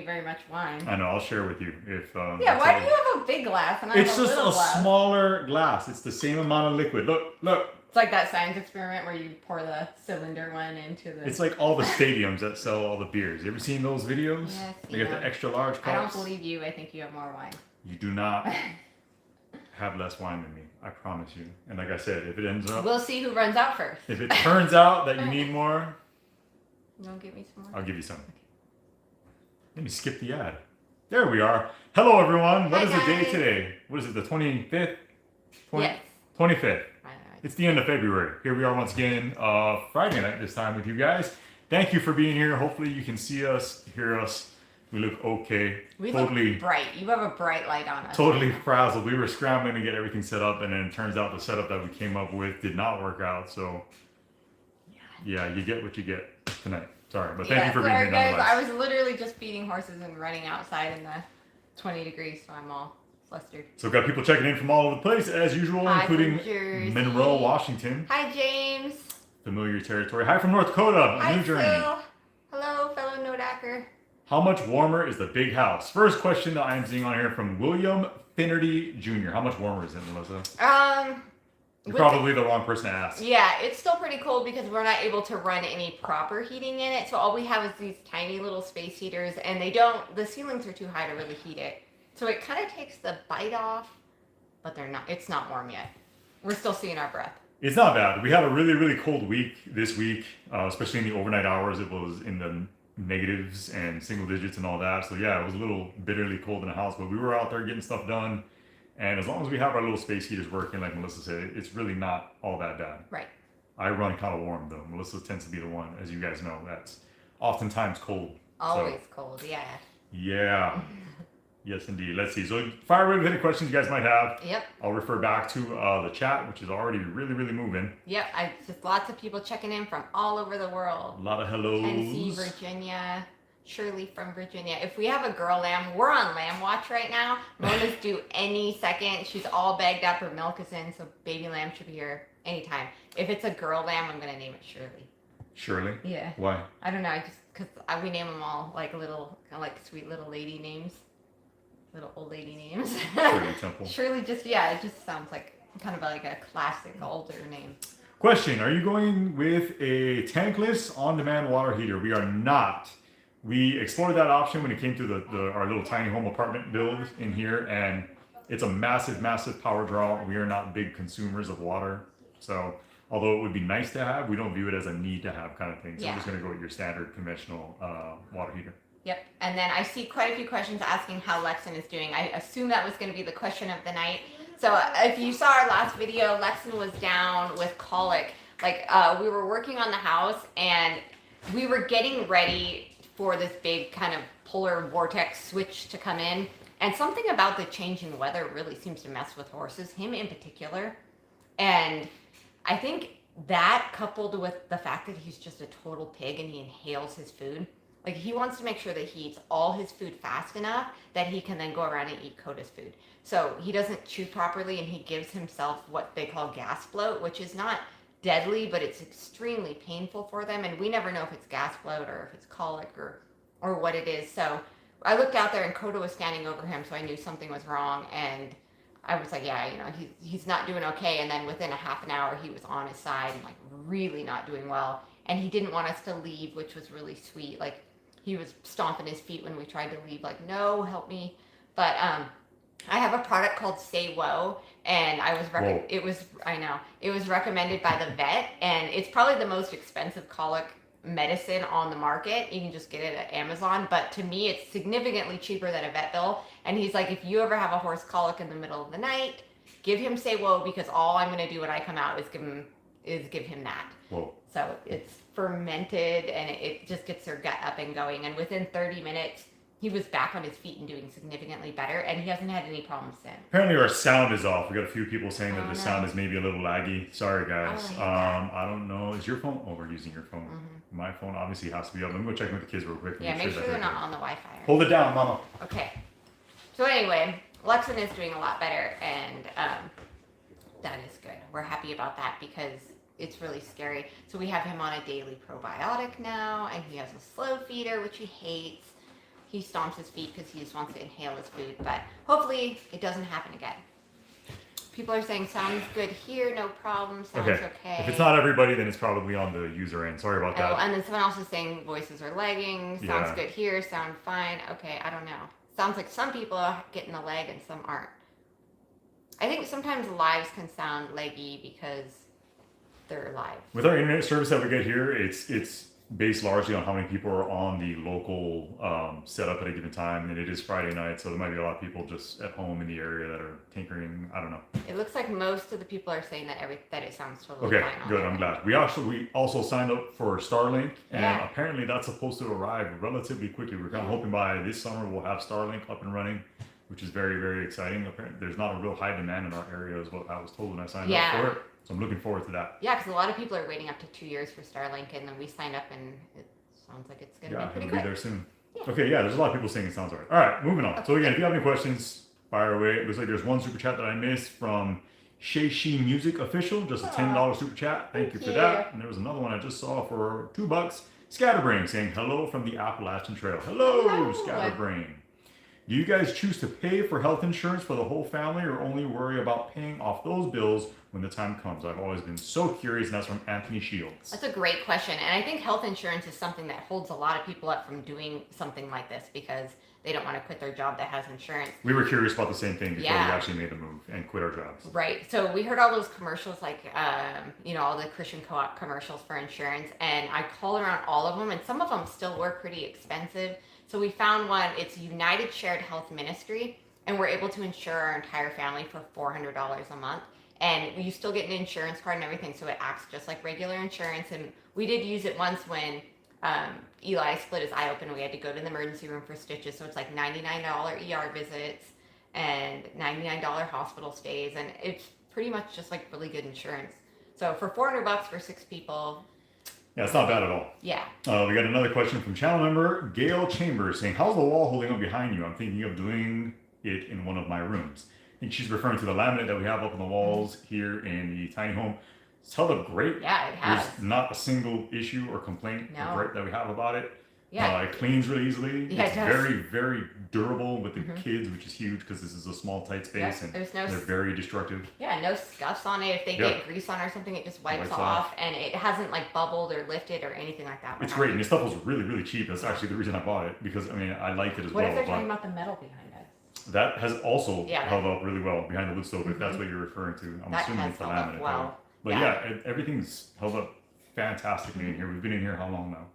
very much wine. I know. I'll share with you if. Yeah, why do you have a big glass and I have It's a just little a glass? smaller glass. It's the same amount of liquid. Look. It's like that science experiment where you pour the cylinder one into the... It's like all the stadiums that sell all the beers. You ever seen those videos? Yes, They get the extra large cups. I don't believe you. I think you have more wine. You do not have less wine than me. I promise you. And like I said, if it ends up... We'll see who runs out first. If it turns out that you need more... You want to give me some more? I'll give you some. Let me skip the ad. There we are. Hello, everyone. What is the day today? What is it, the 25th? Yes. 25th. It's the end of February. Here we are once again, Friday night this time with you guys. Thank you for being here. Hopefully you can see us, hear us. We look okay. We totally look bright. You have a bright light on us. Totally frazzled. We were scrambling to get everything set up, and then it turns out the setup that we came up with did not work out. So, yeah, you get what you get tonight. Sorry, but thank you for being here nonetheless. I was literally just feeding horses and running outside in the 20 degrees, so I'm all flustered. So we've got people checking in from all over the place, as usual, Hi including Jersey. Monroe, Washington. Hi, James. Familiar territory. Hi from North Dakota, Hi, New Journey. Phil. Hello, fellow Nodacker. How much warmer is the big house? First question that I am seeing on here from William Finnerty Jr. How much warmer is it, Melissa? You're probably the wrong person to ask. Yeah, it's still pretty cold because we're not able to run any proper heating in it. So all we have is these tiny little space heaters, and the ceilings are too high to really heat it. So it kind of takes the bite off, but it's not warm yet. We're still seeing our breath. It's not bad. We had a really, really cold week this week, especially in the overnight hours. It was in the negatives and single digits and all that. So yeah, it was a little bitterly cold in the house, but we were out there getting stuff done. And as long as we have our little space heaters working, like Melissa said, it's really not all that bad. Right. I run kind of warm though. Melissa tends to be the one, as you guys know, that's oftentimes cold. Always cold, yeah. Yeah. Yes, indeed. Let's see. So fire away with any questions you guys might have. Yep. I'll refer back to the chat, which is already really, really moving. Yep. Just lots of people checking in from all over the world. A lot of hellos. Tennessee, Virginia. Shirley from Virginia. If we have a girl lamb, we're on lamb watch right now. Mona's due any second. She's all bagged up. Her milk is in, so baby lamb should be here anytime. If it's a girl lamb, I'm going to name it Shirley. Shirley? Yeah. Why? I don't know. Because we name them all like little, kind of like sweet little lady names. Little old lady names. Shirley Temple. Shirley it just sounds like kind of like a classic older name. Question, are you going with a tankless on-demand water heater? We are not. We explored that option when it came to our little tiny home apartment build in here, and it's a massive, massive power draw. We are not big consumers of water. So although it would be nice to have, we don't view it as a need to have kind of thing. So I'm just going to go with your standard conventional water heater. Yep. And then I see quite a few questions asking how Lexan is doing. I assume that was going to be the question of the night. So if you saw our last video, Lexan was down with colic. We were working on the house and we were getting ready for this big kind of polar vortex switch to come in. And something about the change in weather really seems to mess with horses, him in particular. And I think that coupled with the fact that he's just a total pig and he inhales his food, like he wants to make sure that he eats all his food fast enough that he can then go around and eat Coda's food. So he doesn't chew properly and he gives himself what they call gas bloat, which is not deadly, but it's extremely painful for them. And we never know if it's gas bloat or if it's colic or what it is. So I looked out there and Coda was standing over him, so I knew something was wrong. And I was like, yeah, he's not doing okay. And then within a half an hour, he was on his side and like really not doing well. And he didn't want us to leave, which was really sweet. Like he was stomping his feet when we tried to leave, like, no, help me. But I have a product called Say Whoa, and it was recommended by the vet, and it's probably the most expensive colic medicine on the market. You can just get it at Amazon, but to me it's significantly cheaper than a vet bill. And he's like, if you ever have a horse colic in the middle of the night, give him Say Whoa, because all I'm going to do when I come out is give him that. Whoa. So it's fermented and it just gets their gut up and going, and within 30 minutes he was back on his feet and doing significantly better, and he hasn't had any problems since. Apparently our sound is off. We got a few people saying that the sound is maybe a little laggy. Sorry guys. I don't know. Is your phone? Oh, we're using your phone. Mm-hmm. My phone obviously has to be up. Let me go check with the kids real quick. Yeah, make sure they're not on the Wi-Fi. Hold it down, Mama. Okay. So anyway, Lexan is doing a lot better, and that is good. We're happy about that because it's really scary. So we have him on a daily probiotic now, and he has a slow feeder, which he hates. he stomps his feet because he just wants to inhale his food. But hopefully it doesn't happen again. People are saying sounds good here, no problem, sounds okay. If it's not everybody, then it's probably on the user end. Sorry about that. Oh, and then someone else is saying voices are lagging, sounds good here, sound fine. Okay, I don't know. Sounds like some people are getting a lag and some aren't. I think sometimes lives can sound laggy because they're live. With our internet service that we get here, it's based largely on how many people are on the local setup at a given time, and it is Friday night, so there might be a lot of people just at home in the area that are tinkering. I don't know. It looks like most of the people are saying that that it sounds totally okay, fine. Good. I'm glad. We also signed up for Starlink, and apparently that's supposed to arrive relatively quickly. We're kind of hoping by this summer we'll have Starlink up and running, which is very, very exciting. Apparently, there's not a real high demand in our area, is what I was told when I signed up for it. So I'm looking forward to that. Yeah, because a lot of people are waiting up to 2 years for Starlink, and then we signed up, and it sounds like it's going to be pretty quick. Be there soon. Yeah. Okay, yeah, there's a lot of people saying it sounds all right. All right, moving on. Okay. So again, if you have any questions, fire away. It looks like there's one super chat that I missed from Shay She Music Official, just a $10 super chat. Thank you for that. And there was another one I just saw for $2. Scatterbrain saying hello from the Appalachian Trail. Hello. Scatterbrain. Do you guys choose to pay for health insurance for the whole family or only worry about paying off those bills when the time comes? I've always been so curious, and that's from Anthony Shields. That's a great question. And I think health insurance is something that holds a lot of people up from doing something like this because they don't want to quit their job that has insurance. We were curious about the same thing before we actually made the move and quit our jobs. Right. So we heard all those commercials, like, all the Christian Co-op commercials for insurance. And I called around all of them, and some of them still were pretty expensive. So we found one, it's United Shared Health Ministry, and we're able to insure our entire family for $400 a month. And you still get an insurance card and everything, so it acts just like regular insurance. And we did use it once when Eli split his eye open. We had to go to the emergency room for stitches, so it's like $99 ER visits and $99 hospital stays, and it's pretty much just like really good insurance. So for $400 for 6 people, yeah, it's not bad at all. Yeah. We got another question from channel member Gail Chambers saying, how's the wall holding up behind you? I'm thinking of doing it in one of my rooms. I think she's referring to the laminate that we have up on the walls here in the tiny home. It's held up great. Yeah, it has. There's not a single issue or complaint or that we have about it. Yeah. It cleans really easily. Yeah, it's very, very durable with the kids, which is huge because this is a small, tight space, and they're very destructive. Yeah, no scuffs on it. If they get grease on or something, it just wipes off, and it hasn't like bubbled or lifted or anything like that. It's great, and this stuff was really, really cheap. That's actually the reason I bought it, because I liked it as well. What if they're talking about the metal behind us? That has also held up really well behind the wood stove, if that's what you're referring to. I'm assuming it's the laminate. Well. But everything's held up fantastically in here. We've been in here how long now?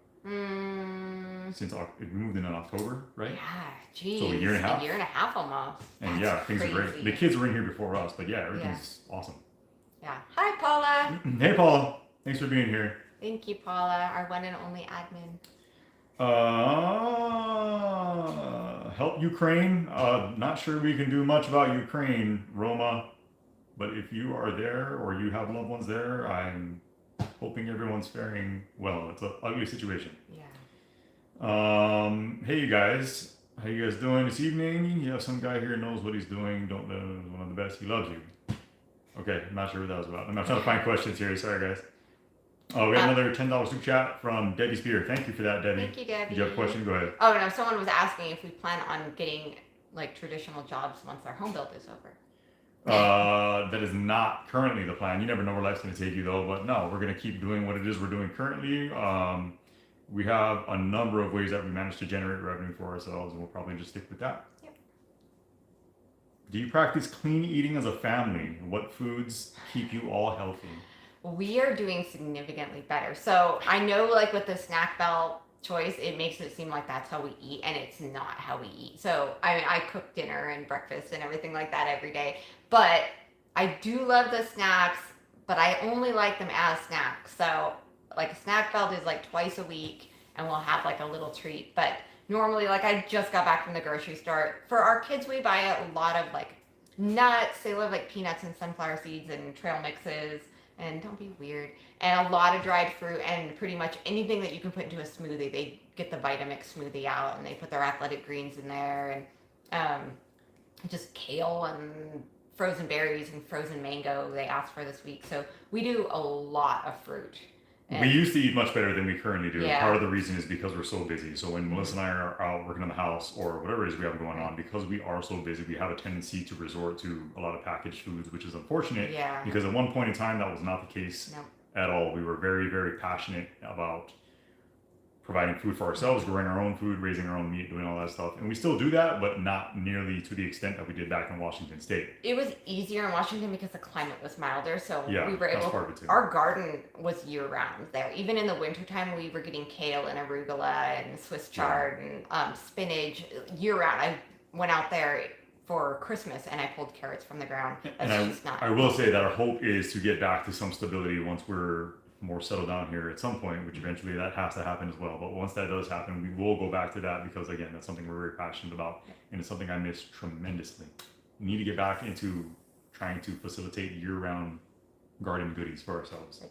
Since we moved in October, right? Yeah, geez. So a year and a half? A year and a half almost. And things are great. The kids were in here before us, but everything's awesome. Yeah. Hi, Paula. Hey, Paula. Thanks for being here. Thank you, Paula, our one and only admin. Help Ukraine. Not sure we can do much about Ukraine, Roma, but if you are there or you have loved ones there, I'm hoping everyone's faring well. It's an ugly situation. Yeah. Hey, you guys. How you guys doing this evening? You have some guy here who knows what he's doing. Don't know, one of the best. He loves you. Okay, I'm not sure what that was about. I'm not trying to find questions here. Sorry, guys. Oh, we have another $10 super chat from Debbie Spear. Thank you for that, Debbie. Thank you, Debbie. Did you have a question? Go ahead. Oh, no. Someone was asking if we plan on getting like traditional jobs once our home build is over. That is not currently the plan. You never know where life's going to take you, though. But no, we're going to keep doing what it is we're doing currently. We have a number of ways that we manage to generate revenue for ourselves, and we'll probably just stick with that. Yep. Do you practice clean eating as a family? What foods keep you all healthy? We are doing significantly better. So I know, like with the snack belt choice, it makes it seem like that's how we eat, and it's not how we eat. So I cook dinner and breakfast and everything like that every day, but I do love the snacks, but I only like them as snacks. So like a snack belt is like twice a week, and we'll have like a little treat. But normally, like I just got back from the grocery store. For our kids, we buy a lot of like nuts. They love like peanuts and sunflower seeds and trail mixes. And don't be weird. And a lot of dried fruit, and pretty much anything that you can put into a smoothie. They get the Vitamix smoothie out, and they put their athletic greens in there, and just kale and frozen berries and frozen mango they asked for this week. So we do a lot of fruit. We used to eat much better than we currently do. Yeah. Part of the reason is because we're so busy. So when Melissa and I are out working on the house or whatever it is we have going on, because we are so busy, we have a tendency to resort to a lot of packaged foods, which is unfortunate. Yeah. Because at one point in time, that was not the case Nope. at all. We were very, very passionate about providing food for ourselves, growing our own food, raising our own meat, doing all that stuff. And we still do that, but not nearly to the extent that we did back in Washington State. It was easier in Washington because the climate was milder, so Yeah, we were that's able. part of it too. Our garden was year round there. Even in the wintertime, we were getting kale and arugula and Swiss chard and spinach year round. I went out there for Christmas and I pulled carrots from the ground. That's And just not. I will say that our hope is to get back to some stability once we're more settled down here at some point, which eventually that has to happen as well. But once that does happen, we will go back to that because again, that's something we're very passionate about, and it's something I miss tremendously. We need to get back into trying to facilitate year-round garden goodies for ourselves.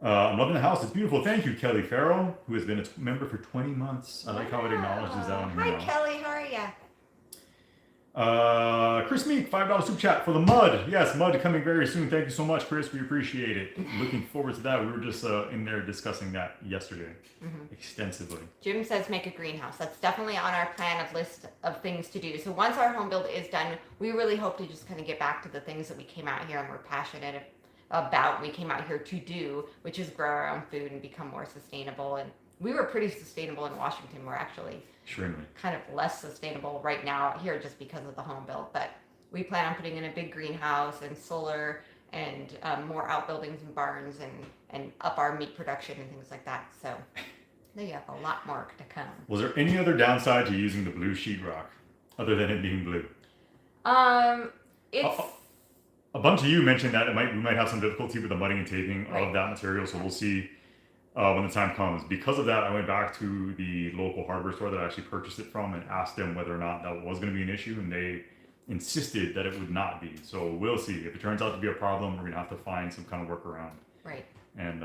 I'm loving the house. It's beautiful. Thank you, Kelly Farrell, who has been a member for 20 months. I like how it acknowledges that on here Hi, now. Kelly. How are you? Chris Meek, $5 super chat for the mud. Yes, mud coming very soon. Thank you so much, Chris. We appreciate it. Looking forward to that. We were just in there discussing that yesterday extensively. Jim says make a greenhouse. That's definitely on our plan of list of things to do. So once our home build is done, we really hope to just kind of get back to the things that we came out here and we're passionate about. We came out here to do, which is grow our own food and become more sustainable. And we were pretty sustainable in Washington. We're actually Extremely. kind of less sustainable right now out here just because of the home build. But we plan on putting in a big greenhouse and solar and more outbuildings and barns and up our meat production and things like that. So there you have a lot more to come. Was there any other downside to using the blue sheetrock other than it being blue? It's A bunch of you mentioned that we might have some difficulty with the mudding and taping Right. of that material, so we'll see when the time comes. Because of that, I went back to the local hardware store that I actually purchased it from and asked them whether or not that was going to be an issue, and they insisted that it would not be. So we'll see. If it turns out to be a problem, we're going to have to find some kind of workaround right. and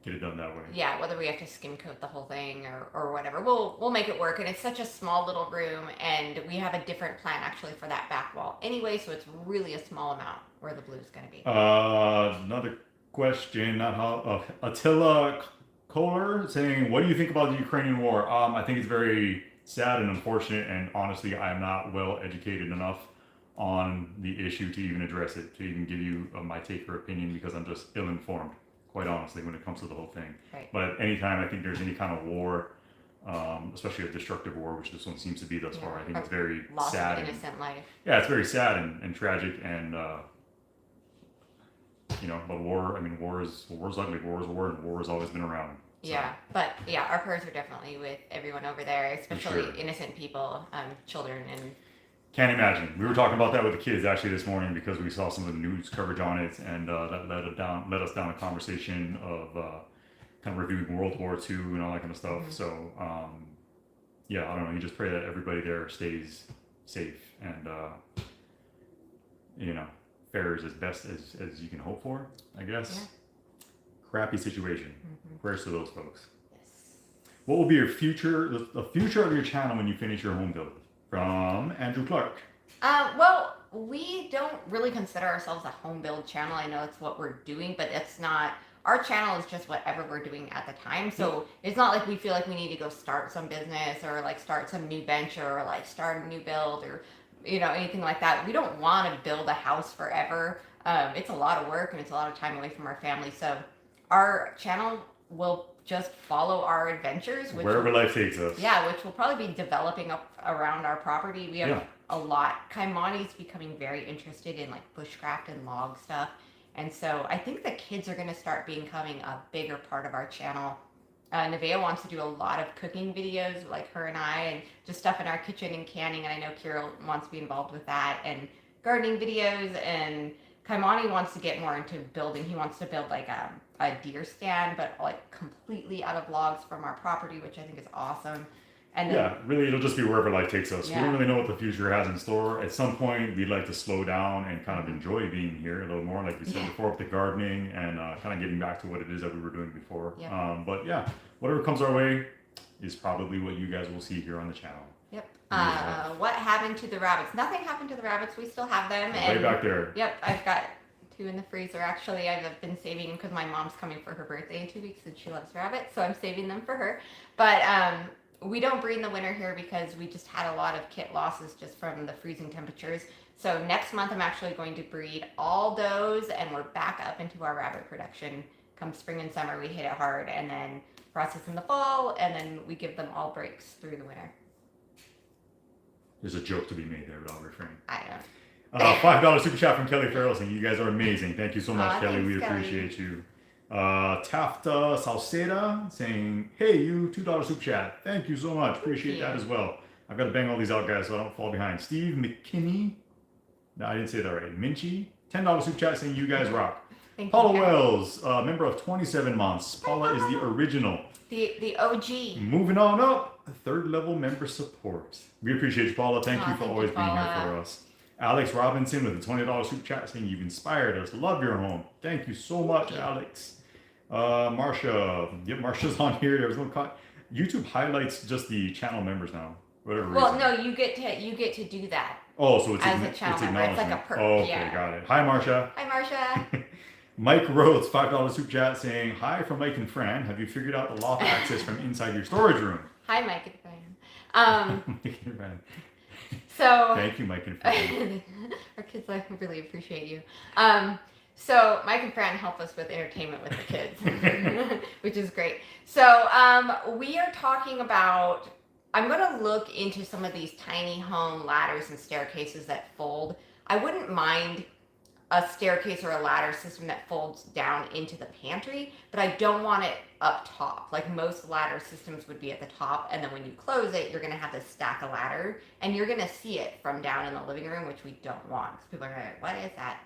get it done that way. Yeah, whether we have to skim coat the whole thing or whatever, we'll make it work. And it's such a small little room, and we have a different plan actually for that back wall anyway. So it's really a small amount where the blue is going to be. Another question, not how Attila Kohler saying, "What do you think about the Ukrainian war?" I think it's very sad and unfortunate, and honestly, I am not well educated enough on the issue to even address it, to even give you my take or opinion, because I'm just ill-informed, quite honestly, when it comes to the whole thing. Right. But anytime I think there's any kind of war, especially a destructive war, which this one seems to be thus far, I think it's very Loss sad. of innocent life. Yeah, it's very sad and tragic, and but war. I mean, war's ugly. War is war, and war has always been around. So. Yeah, but yeah, our prayers are definitely with everyone over there, especially sure. innocent people, children, and Can't imagine. We were talking about that with the kids actually this morning because we saw some of the news coverage on it, and that led us down a conversation of kind of reviewing World War II and all that kind of stuff. Mhm. So yeah, I don't know. You just pray that everybody there stays safe and fares as best as you can hope for, I guess. Yeah. Crappy situation. Prayers to those folks. yes. What will be the future of your channel when you finish your home build? From Andrew Clark. Well, we don't really consider ourselves a home build channel. I know it's what we're doing, but it's not. Our channel is just whatever we're doing at the time. So it's not like we feel like we need to go start some business or like start some new venture or like start a new build or anything like that. We don't want to build a house forever. It's a lot of work and it's a lot of time away from our family. So our channel will just follow our adventures, Wherever life takes us. Yeah, which will probably be developing up around our property. We have Yeah. a lot. Kaimani's becoming very interested in like bushcraft and log stuff. And so I think the kids are going to start becoming a bigger part of our channel. Nevaeh wants to do a lot of cooking videos, like her and I, and just stuff in our kitchen and canning. And I know Kirill wants to be involved with that, and gardening videos. And Kaimani wants to get more into building. He wants to build like a deer stand, but like completely out of logs from our property, which I think is awesome. And then, Yeah, really, it'll just be wherever life takes us. Yeah. We don't really know what the future has in store. At some point, we'd like to slow down and kind of enjoy being here a little more, like we said Yeah. before, with the gardening and kind of getting back to what it is that we were doing before. Yep. But yeah, whatever comes our way is probably what you guys will see here on the channel. Yep. Yeah. What happened to the rabbits? Nothing happened to the rabbits. We still have them. Way back there. Yep, I've got two in the freezer. Actually, I've been saving them because my mom's coming for her birthday in 2 weeks and she loves rabbits, so I'm saving them for her. But we don't breed in the winter here because we just had a lot of kit losses just from the freezing temperatures. So next month I'm actually going to breed all does, and we're back up into our rabbit production. Come spring and summer, we hit it hard, and then process in the fall, and then we give them all breaks through the winter. There's a joke to be made there, but I'll refrain. I don't. $5 super chat from Kelly Farrell saying, you guys are amazing. Thank you so much, Aw, Kelly. thanks, We Kelly. appreciate you. Tafta Salceda saying, hey, you, $2 super chat. Thank you so much. Appreciate you. that as well. I've got to bang all these out, guys, so I don't fall behind. Steve McKinney. No, I didn't say that right. Minchie. $10 super chat saying, you guys rock. Thank you, Paula guys. Wells, member of 27 months. Paula is the original. The OG. Moving on up, third level member support. We appreciate you, Paula. Thank you for Thank you, always being here Paula. for us. Alex Robinson with a $20 super chat saying you've inspired us. Love your home. Thank you so much, Alex. Marcia. Yep, Marcia's on here. There's no YouTube highlights just the channel members now. Whatever Well, reason. no, you get to do that Oh, so it's as a channel member. It's like a acknowledgement. perk. Oh, okay, Yeah. got it. Hi, Marcia. Hi, Marcia. Mike Rhodes, $5 super chat saying, hi from Mike and Fran. Have you figured out the loft access from inside your storage room? Hi, Mike and Fran. Mike and Fran. So Thank you, Mike and Fran. our kids like really appreciate you. So Mike and Fran help us with entertainment with the kids, which is great. So we are talking about. I'm going to look into some of these tiny home ladders and staircases that fold. I wouldn't mind a staircase or a ladder system that folds down into the pantry, but I don't want it up top. Like most ladder systems would be at the top, and then when you close it, you're gonna have to stack a ladder, and you're gonna see it from down in the living room, which we don't want. Because people are gonna like, what is that?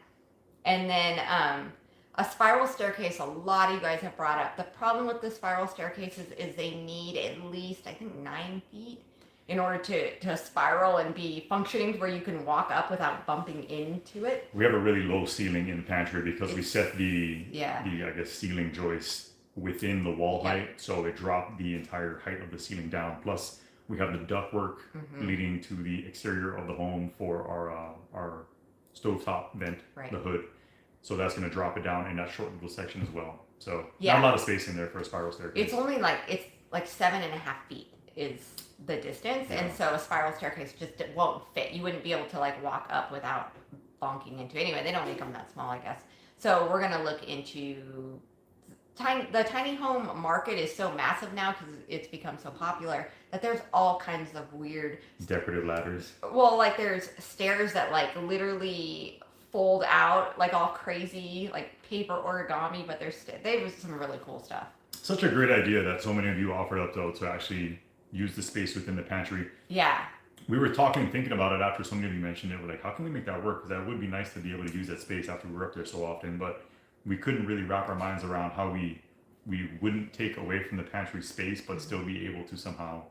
And then a spiral staircase, a lot of you guys have brought up. The problem with the spiral staircases is they need at least, I think, 9 feet in order to spiral and be functioning where you can walk up without bumping into it. We have a really low ceiling in the pantry because we set the Yeah. I guess ceiling joist within the wall Yeah. height, so it dropped the entire height of the ceiling down. Plus, we have the ductwork Mhm. leading to the exterior of the home for our stovetop vent, Right. the hood. So that's going to drop it down in that short little section as well. So Yeah. not a lot of space in there for a spiral staircase. It's only like 7.5 feet is the distance, Yeah. and so a spiral staircase just won't fit. You wouldn't be able to like walk up without bonking into it. Anyway, they don't make them that small, I guess. So we're gonna look into the tiny home market is so massive now because it's become so popular that there's all kinds of weird. Decorative ladders. Well, like there's stairs that like literally fold out like all crazy, like paper origami, but they was some really cool stuff. Such a great idea that so many of you offered up though to actually use the space within the pantry. Yeah. We were thinking about it after so many of you mentioned it. We're like, how can we make that work? Because that would be nice to be able to use that space after we were up there so often. But we couldn't really wrap our minds around how we wouldn't take away from the pantry space, but still be able to somehow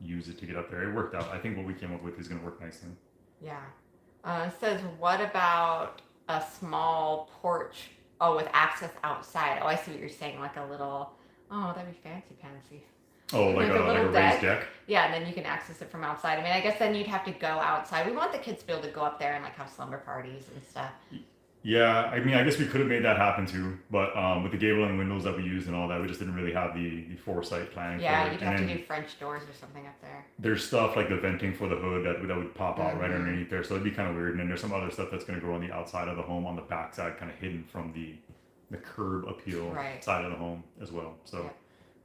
use it to get up there. It worked out. I think what we came up with is going to work nicely. Yeah. It says, what about a small porch? Oh, with access outside. Oh, I see what you're saying. Like a little. Oh, that'd be fancy. Oh, like a little raised deck? Yeah, and then you can access it from outside. I mean, I guess then you'd have to go outside. We want the kids to be able to go up there and like have slumber parties and stuff. Yeah, I mean, I guess we could have made that happen too, but with the gable and windows that we used and all that, we just didn't really have the foresight planning Yeah, for it. you'd And have to then do French doors or something up there. there's stuff like the venting for the hood that would pop out right Mhm. underneath there, so it'd be kind of weird. And then there's some other stuff that's going to go on the outside of the home, on the back side, kind of hidden from the curb appeal Right. side of the home as well. So Yep.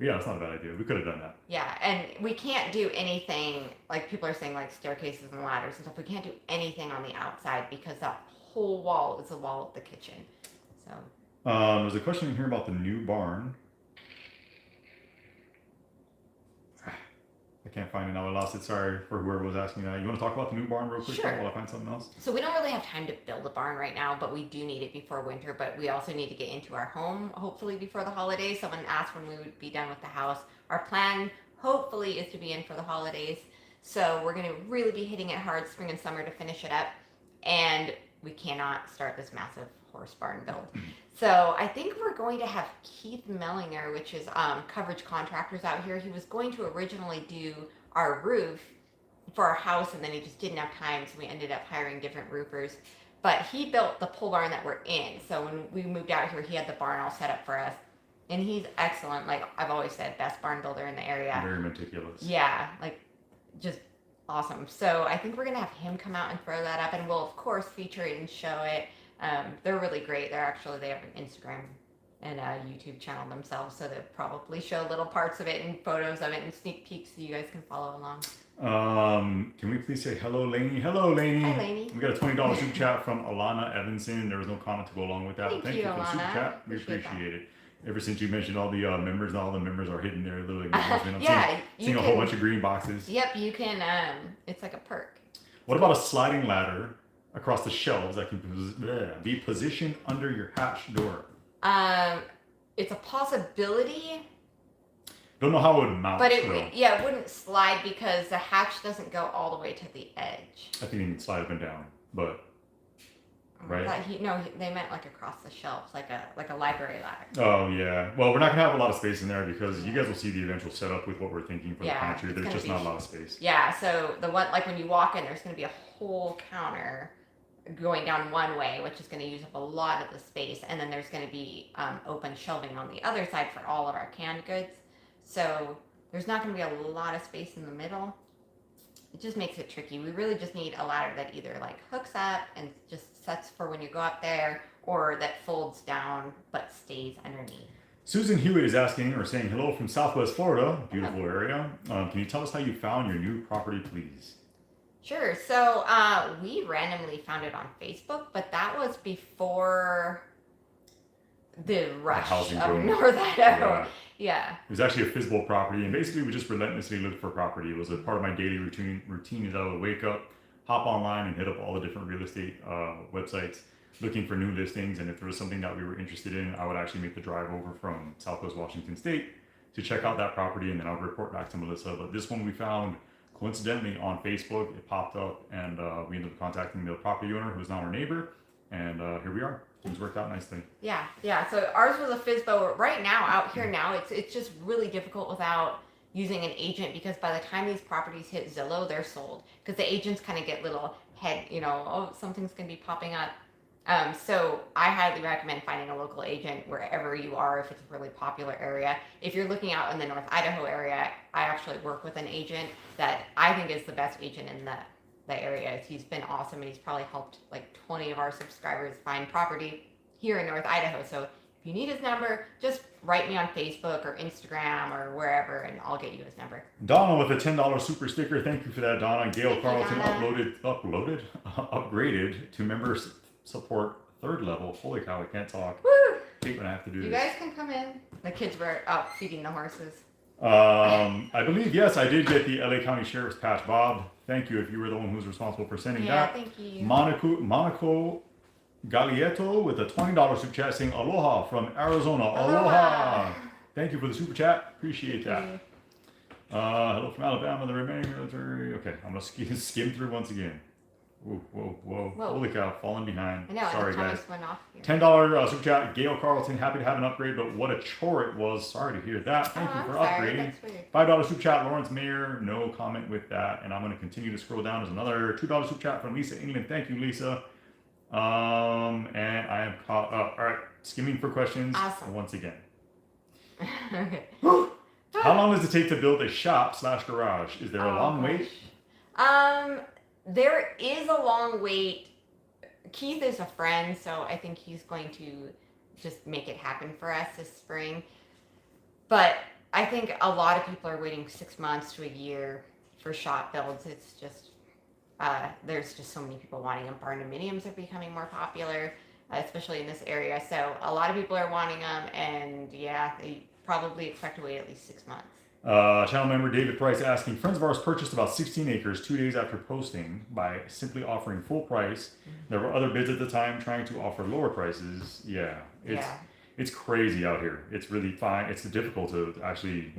yeah, it's not a bad idea. We could have done that. Yeah, and we can't do anything, like people are saying, like staircases and ladders and stuff. We can't do anything on the outside because that whole wall is the wall of the kitchen. So, There's a question in here about the new barn. I can't find it now. I lost it. Sorry for whoever was asking that. You want to talk about the new barn real quick Sure. while I find something else? so we don't really have time to build a barn right now, but we do need it before winter. But we also need to get into our home, hopefully before the holidays. Someone asked when we would be done with the house. Our plan, hopefully, is to be in for the holidays. So we're going to really be hitting it hard spring and summer to finish it up. And we cannot start this massive horse barn build. So I think we're going to have Keith Mellinger, which is Coverage Contractors out here. He was going to originally do our roof for our house, and then he just didn't have time, so we ended up hiring different roofers. but he built the pole barn that we're in. So when we moved out here, he had the barn all set up for us, and he's excellent. Like I've always said, best barn builder in the area. Very meticulous. Yeah, like just awesome. So I think we're gonna have him come out and throw that up, and we'll of course feature it and show it. They're really great. They have an Instagram and a YouTube channel themselves, so they'll probably show little parts of it and photos of it and sneak peeks so you guys can follow along. Can we please say hello, Lainey? Hello, Lainey. Hi, Lainey. We got a $20 super chat from Alana Evanson. There was no comment to go along with that. Thank you, for the super Alana. chat. We appreciate it. Ever since you mentioned all the members, and all the members are hitting their little acknowledgement. I'm Yeah, seeing a whole bunch of green boxes. Yep, you can. It's like a perk. What about a sliding ladder across the shelves that can be positioned under your hatch door? It's a possibility, Don't know how it would mount. but though. it wouldn't slide because the hatch doesn't go all the way to the edge. I think you can slide up and down, but right. They meant like across the shelves, like a library ladder. Oh yeah. Well, we're not gonna have a lot of space in there because you guys will see the eventual setup with what we're thinking for the pantry. it's There's gonna just be- not a lot of space. Yeah, so the one like when you walk in, there's going to be a whole counter going down one way, which is going to use up a lot of the space, and then there's going to be open shelving on the other side for all of our canned goods. So there's not going to be a lot of space in the middle. It just makes it tricky. We really just need a ladder that either like hooks up and just sets for when you go up there, or that folds down but stays underneath. Susan Hewitt is asking or saying hello from Southwest Florida, beautiful area. Can you tell us how you found your new property, please? Sure. So we randomly found it on Facebook, but that was before the rush housing of boom. North Idaho. Yeah. Yeah. It was actually a Fizzbowl property, and basically we just relentlessly looked for property. It was a part of my daily routine is I would wake up, hop online, and hit up all the different real estate websites looking for new listings. And if there was something that we were interested in, I would actually make the drive over from Southwest Washington State to check out that property, and then I would report back to Melissa. But this one we found coincidentally on Facebook. It popped up, and we ended up contacting the property owner, who's now our neighbor, and here we are. Things worked out nicely. Yeah. So ours was a FSBO. Right now, out here now, it's just really difficult without using an agent, because by the time these properties hit Zillow, they're sold, because the agents kind of get little head, oh, something's going to be popping up. So I highly recommend finding a local agent wherever you are, if it's a really popular area. If you're looking out in the North Idaho area, I actually work with an agent that I think is the best agent in the area. He's been awesome, and he's probably helped like 20 of our subscribers find property here in North Idaho. So if you need his number, just write me on Facebook or Instagram or wherever, and I'll get you his number. Donna with a $10 super sticker. Thank you for that, Donna. Gail Thank you, Carlton Donna. upgraded to members support 3rd level. Holy cow, I can't talk. Woo! Hate when I have to do You this. guys can come in. The kids were out feeding the horses. I believe, yes, I did get the LA County Sheriff's patch. Bob, thank you if you were the one who was responsible for sending Yeah, that. thank you. Monaco Galietto with a $20 super chat saying aloha from Arizona. Aloha. Thank you for the super chat. Appreciate that. you. Hello from Alabama, the remaining military. Okay, I'm going to skim through once again. Whoa. Holy cow, falling behind. I know. Sorry, the time guys. just went off here. $10 super chat. Gail Carlton, happy to have an upgrade, but what a chore it was. Sorry to hear that. Thank you I'm for sorry, upgrading. that's weird. $5 super chat, Lawrence Mayer, no comment with that. And I'm going to continue to scroll down. There's another $2 super chat from Lisa England. Thank you, Lisa. And I am caught up. All right, skimming for questions Awesome. once again. Okay. How long does it take to build a shop/garage? Is there a long wait? There is a long wait. Keith is a friend, so I think he's going to just make it happen for us this spring. But I think a lot of people are waiting 6 months to a year for shop builds. It's just, there's just so many people wanting them. Barndominiums are becoming more popular, especially in this area. So a lot of people are wanting them, and yeah, they probably expect to wait at least 6 months. Channel member David Price asking, friends of ours purchased about 16 acres 2 days after posting by simply offering full price. There were other bids at the time trying to offer lower prices. Yeah, it's crazy out here. It's really fine. It's difficult to actually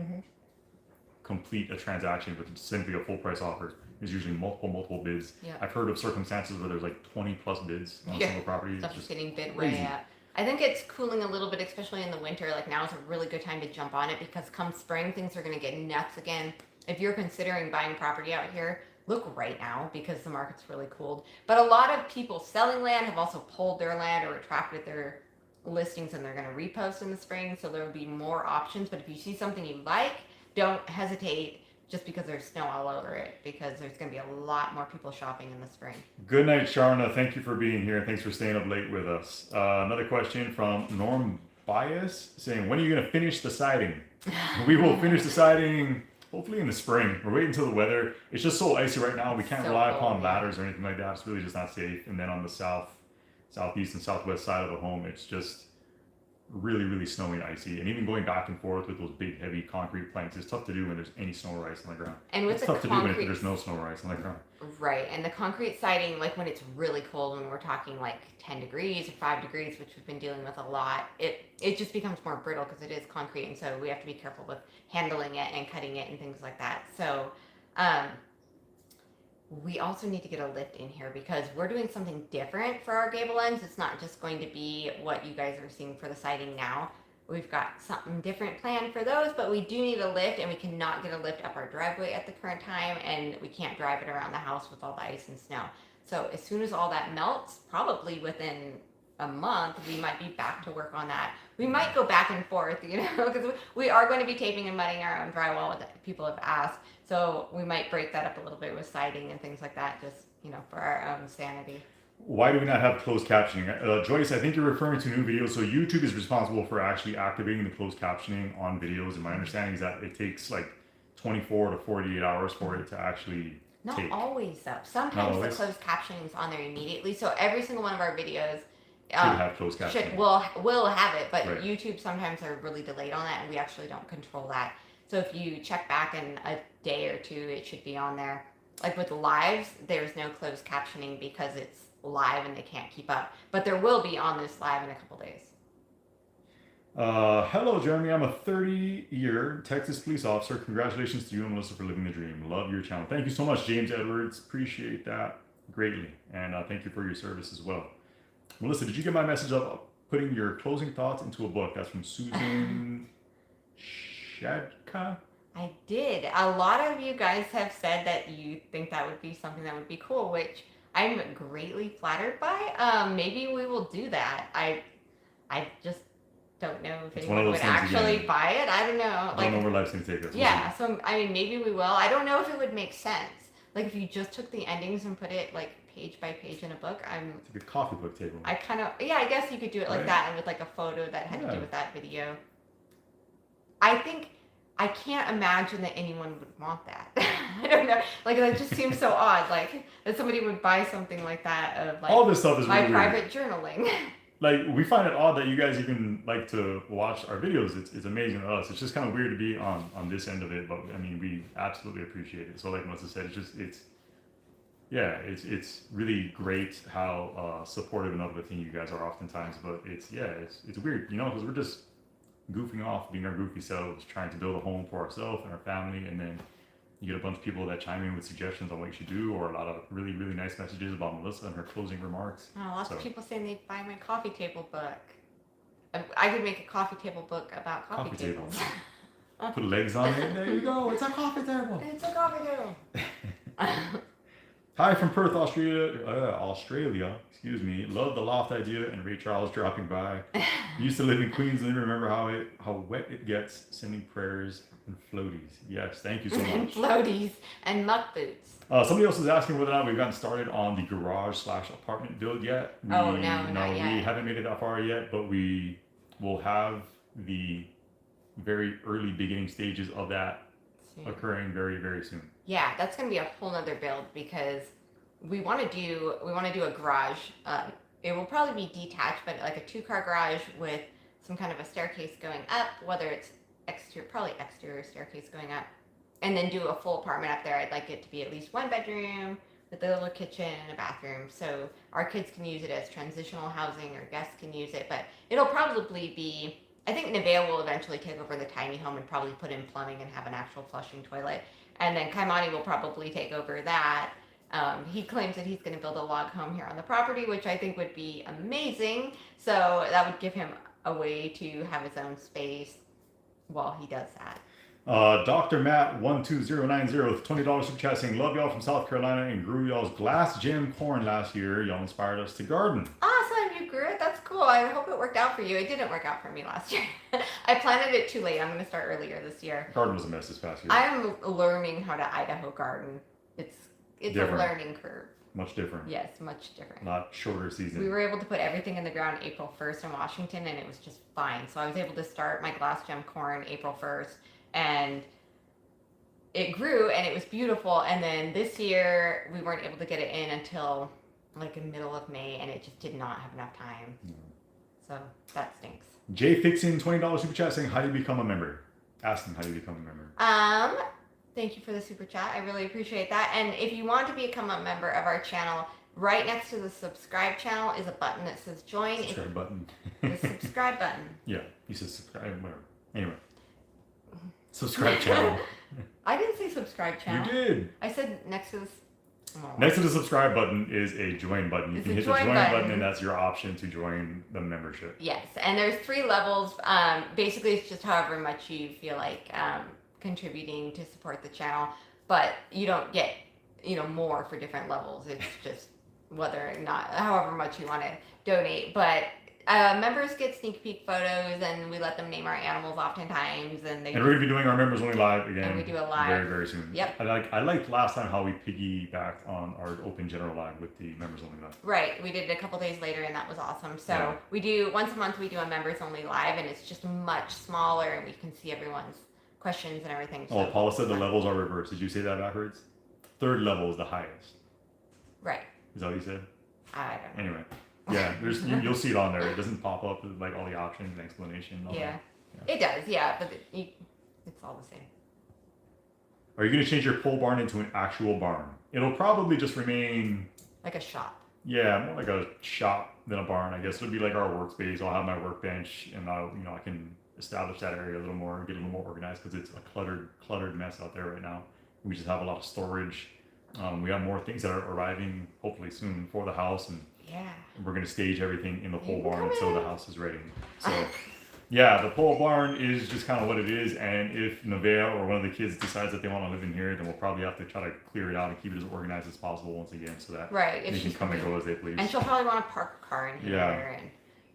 complete a transaction with simply a full price offer. There's usually multiple bids. Yeah. I've heard of circumstances where there's like 20 plus bids on Yeah. single properties. Stuff It's is just getting bid crazy. way up. I think it's cooling a little bit, especially in the winter. Like now is a really good time to jump on it, because come spring, things are going to get nuts again. If you're considering buying property out here, look right now because the market's really cooled. But a lot of people selling land have also pulled their land or retracted their listings, and they're going to repost in the spring. So there will be more options. But if you see something you like, don't hesitate just because there's snow all over it, because there's going to be a lot more people shopping in the spring. Good night, Sharna. Thank you for being here. Thanks for staying up late with us. Another question from Norm Bias saying, when are you going to finish the siding? We will finish the siding hopefully in the spring. We're waiting until the weather. It's just so icy right now. We can't So rely cold, upon yeah. ladders or anything like that. It's really just not safe. And then on the southeast and southwest side of the home, it's just really, really snowy and icy. And even going back and forth with those big, heavy concrete planks is tough to do when there's any snow or ice on the ground. And with It's the tough to do when concrete, there's no snow or ice on the ground. right, and the concrete siding, like when it's really cold, when we're talking like 10 degrees or 5 degrees, which we've been dealing with a lot, it just becomes more brittle because it is concrete, and so we have to be careful with handling it and cutting it and things like that. So we also need to get a lift in here because we're doing something different for our gable ends. It's not just going to be what you guys are seeing for the siding now. We've got something different planned for those, but we do need a lift, and we cannot get a lift up our driveway at the current time, and we can't drive it around the house with all the ice and snow. So as soon as all that melts, probably within a month, we might be back to work on that. We might go back and forth, because we are going to be taping and mudding our own drywall that people have asked. So we might break that up a little bit with siding and things like that, just, for our own sanity. Why do we not have closed captioning? Joyce, I think you're referring to new videos. So YouTube is responsible for actually activating the closed captioning on videos. And my understanding is that it takes like 24 to 48 hours for it to actually Not take. always, though. Sometimes the always? closed captioning is on there immediately. So every single one of our videos Should have closed captioning. will have it, but Right. YouTube sometimes are really delayed on that, and we actually don't control that. So if you check back in a day or two, it should be on there. Like with lives, there's no closed captioning because it's live and they can't keep up. But there will be on this live in a couple days. Hello, Jeremy. I'm a 30-year Texas police officer. Congratulations to you and Melissa for living the dream. Love your channel. Thank you so much, James Edwards. Appreciate that greatly. And thank you for your service as well. Melissa, did you get my message of putting your closing thoughts into a book? That's from Susan Shadka. I did. A lot of you guys have said that you think that would be something that would be cool, which I'm greatly flattered by. Maybe we will do that. I just don't know if It's one of anyone those would things actually again. buy it. I don't know. I don't know where life's going to take us. Yeah, so I mean, maybe we will. I don't know if it would make sense. Like if you just took the endings and put it like page by page in a book. It's like a coffee book table. I guess you could do it like Right. that, and with like a photo that had to Yeah. do with that video. I can't imagine that anyone would want that. I don't know. Like that just seems so odd. Like that somebody would buy something like that of like All this stuff is my really weird. private journaling. Like, we find it odd that you guys even like to watch our videos. It's amazing to us. It's just kind of weird to be on this end of it, but I mean, we absolutely appreciate it. So like Melissa said, it's really great how supportive and uplifting you guys are oftentimes, but it's weird, because we're just goofing off, being our goofy selves, trying to build a home for ourselves and our family, and then you get a bunch of people that chime in with suggestions on what you should do, or a lot of really, really nice messages about Melissa and her closing remarks. Lots of So- people saying they'd buy my coffee table book. I could make a coffee table book about coffee Coffee table. tables. Put legs on it. There you go. It's a coffee table. It's a coffee table. Hi from Perth, Australia. Excuse me. Love the loft idea and Ray Charles dropping by. Used to live in Queensland. Remember how wet it gets. Sending prayers and floaties. Yes, thank you so And much. floaties and muck boots. Somebody else is asking whether or not we've gotten started on the garage/apartment build yet. No, not we yet. haven't made it that far yet, but we will have the very early beginning stages of that occurring very, very soon. Yeah, that's gonna be a whole nother build because we want to do a garage. It will probably be detached, but like a 2-car garage with some kind of a staircase going up, whether it's exterior staircase going up, and then do a full apartment up there. I'd like it to be at least 1 bedroom with a little kitchen and a bathroom, so our kids can use it as transitional housing, or guests can use it. But it'll probably be, I think Nevaeh will eventually take over the tiny home and probably put in plumbing and have an actual flushing toilet. And then Kaimani will probably take over that. He claims that he's going to build a log home here on the property, which I think would be amazing. So that would give him a way to have his own space while he does that. Dr. Matt 12090 with $20 super chat saying, love y'all from South Carolina and grew y'all's glass gem corn last year. Y'all inspired us to garden. Awesome, you grew it. That's cool. I hope it worked out for you. It didn't work out for me last year. I planted it too late. I'm going to start earlier this year. Garden was a mess this past year. I am learning how to Idaho garden. It's Different. a learning curve. Much different. Yes, much different. Not shorter season. We were able to put everything in the ground April 1st in Washington, and it was just fine. So I was able to start my glass gem corn April 1st, and it grew, and it was beautiful. And then this year, we weren't able to get it in until like in middle of May, and it just did not have enough time. No. So that stinks. Jay Fixin, $20 super chat saying, how do you become a member? Ask him, how do you become a member? Thank you for the super chat. I really appreciate that. And if you want to become a member of our channel, right next to the subscribe channel is a button that says join. Subscribe button. The subscribe button. Yeah, you said subscribe, whatever. Anyway. Subscribe channel. I didn't say subscribe channel. You did. I said next to this. Next to the subscribe button is a join button. You It's can a hit the join join button. button, and that's your option to join the membership. Yes, and there's 3 levels. Basically, it's just however much you feel like contributing to support the channel, but you don't get more for different levels. It's just whether or not, however much you want to donate. But members get sneak peek photos, and we let them name our animals oftentimes, and And we're going to be doing our members only live again. And we do a live. very, very soon. Yep. I liked last time how we piggybacked on our open general live with the members only live. Right, we did it a couple days later, and that was awesome. So Yeah. we do once a month. We do a members only live, and it's just much smaller, and we can see everyone's questions and everything. Oh, So Paula said the levels are reversed. Did you say that backwards? 3rd level is the highest. right. Is that what you said? I don't know. Anyway. Yeah, you'll see it on there. It doesn't pop up with like all the options and explanation. And all Yeah. that. It does, yeah, but it's all the same. Are you going to change your pole barn into an actual barn? It'll probably just remain, Like a shop. yeah, more like a shop than a barn, I guess. It'll be like our workspace. I'll have my workbench, and I can establish that area a little more and get a little more organized because it's a cluttered mess out there right now. We just have a lot of storage. We have more things that are arriving hopefully soon for the house, and Yeah. we're going to stage everything in the pole You can barn come until the in. house is ready. So, yeah, the pole barn is just kind of what it is. And if Nevaeh or one of the kids decides that they want to live in here, then we'll probably have to try to clear it out and keep it as organized as possible once again, so that Right. they If can she's come and coming. go as they please. And she'll probably want to park a car in here. Yeah. And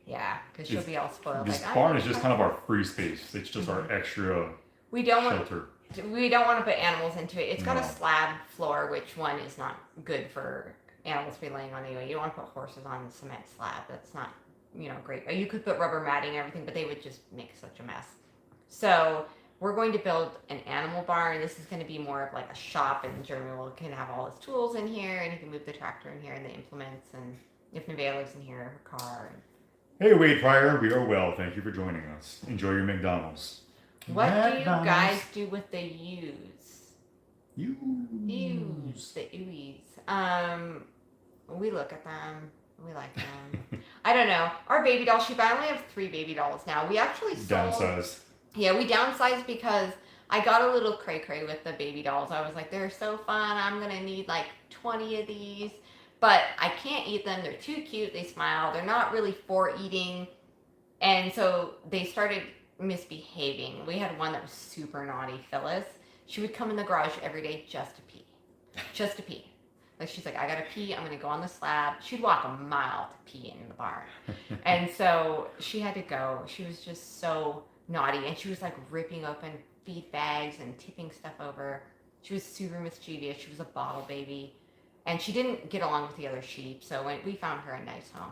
yeah, because she'll It's- be all spoiled. This like, barn I is just kind of our free space. It's just our extra We don't want. shelter. We don't want to put animals into it. It's got a No. slab floor, which one is not good for animals to be laying on anyway. You don't want to put horses on the cement slab. That's not, great. You could put rubber matting and everything, but they would just make such a mess. So we're going to build an animal barn. This is going to be more of like a shop, and Jeremy can have all his tools in here, and he can move the tractor in here and the implements, and if Nevaeh lives in here, her car. Hey, Wade Pryor, we are well. Thank you for joining us. Enjoy your McDonald's. What do you McDonald's. guys do with the ewes? Ewes. Ewes, the ewies. We look at them. We like them. I don't know. Our baby doll sheep. I only have 3 baby dolls now. We actually sold. Downsized. Yeah, we downsized because I got a little cray cray with the baby dolls. I was like, they're so fun. I'm gonna need like 20 of these, but I can't eat them. They're too cute. They smile. They're not really for eating, and so they started misbehaving. We had one that was super naughty, Phyllis. She would come in the garage every day just to pee. Just to pee. Like, she's like, I gotta pee, I'm gonna go on the slab. She'd walk a mile to pee in the barn. And so she had to go. She was just so naughty. And she was like ripping open feed bags and tipping stuff over. She was super mischievous. She was a bottle baby. And she didn't get along with the other sheep. So we found her a nice home.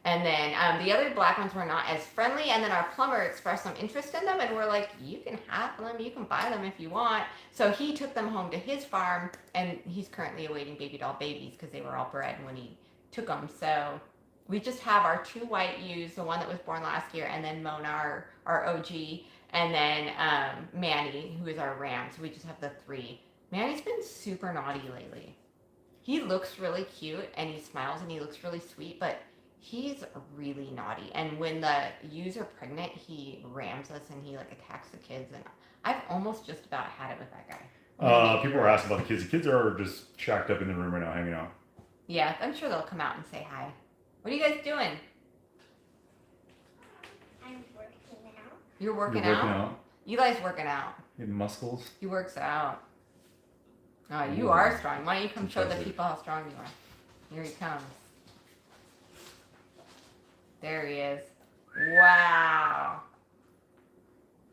And then the other black ones were not as friendly. And then our plumber expressed some interest in them. And we're like, you can have them. You can buy them if you want. So he took them home to his farm. And he's currently awaiting baby doll babies because they were all bred when he took them. So we just have our 2 white ewes, the one that was born last year, and then Mona, our OG. And then Manny, who is our ram. So we just have the 3. Manny's been super naughty lately. He looks really cute and he smiles and he looks really sweet, but he's really naughty. And when the ewes are pregnant, he rams us and he like attacks the kids. And I've almost just about had it with that guy. People were asking about the kids. The kids are just shacked up in the room right now, hanging out. Yeah, I'm sure they'll come out and say hi. What are you guys doing? I'm working out. You're working You're working out? out. Eli's working out. Getting muscles. He works out. Oh, you Ooh. are strong. Why don't you come show the Impressive. people how strong you are? Here he comes. There he is. Wow.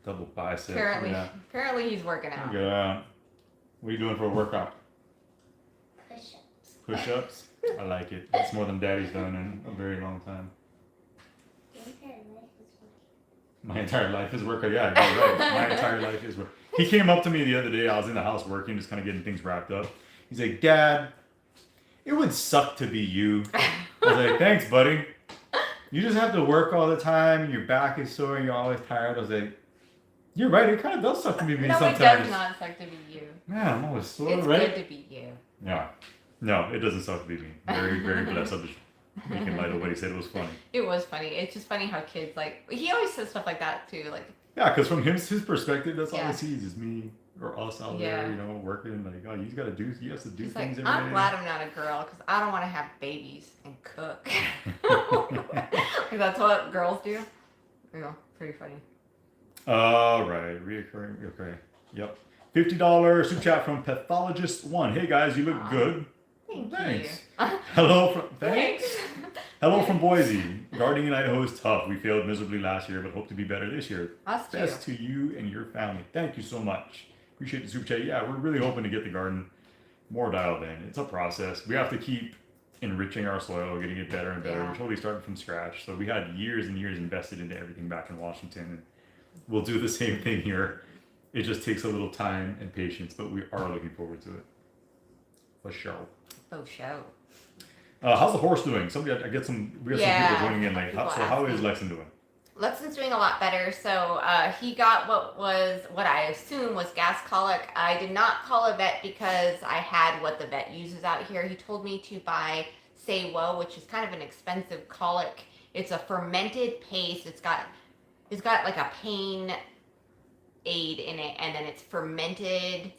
Double bicep. Apparently, Yeah. apparently he's working out. Look at that. What are you doing for a workout? Push-ups. Push-ups? I like it. That's more than Daddy's done in a very long time. My entire life is working. My entire life is work. Yeah, you're right. My entire life is work. He came up to me the other day. I was in the house working, just kind of getting things wrapped up. He's like, Dad, it would suck to be you. I was like, thanks, buddy. You just have to work all the time. Your back is sore. You're always tired. I was like, you're right. It kind of does suck to be me No, sometimes. it does not suck to be you. Man, I'm always sore, It's right? good to be you. Yeah. No, it doesn't suck to be me. Very, very blessed. I'm just making light of what he said. It was funny. It was funny. It's just funny how kids like. He always says stuff like that too. Like, Yeah, because from his perspective, that's all Yeah. he sees is me or us out Yeah. there, working. Like, oh, you have to do he's things like, every I'm day. glad I'm not a girl because I don't want to have babies and cook. Like, that's what girls do. You know, pretty funny. All right, reoccurring. Okay, yep. $50 super chat from Pathologist1. Hey guys, you look Aw. good. Thank Thanks. you. Hello from thanks. Thanks. Hello from Boise. Gardening in Idaho is tough. We failed miserably last year, but hope to be better this year. Us too. Best to you and your family. Thank you so much. Appreciate the super chat. Yeah, we're really hoping to get the garden more dialed in. It's a process. We have to keep enriching our soil, getting it better and better. Yeah. We're totally starting from scratch. So we had years and years invested into everything back in Washington, and we'll do the same thing here. It just takes a little time and patience, but we are looking forward to it. For sure. Oh, show. How's the horse doing? Somebody, I get some. We got some Yeah, people joining in late. people How is asking. Lexon doing? Lexon's doing a lot better. So he got what I assume was gas colic. I did not call a vet because I had what the vet uses out here. He told me to buy Say Whoa, which is kind of an expensive colic. It's a fermented paste. It's got like a pain aid in it, and then it's fermented,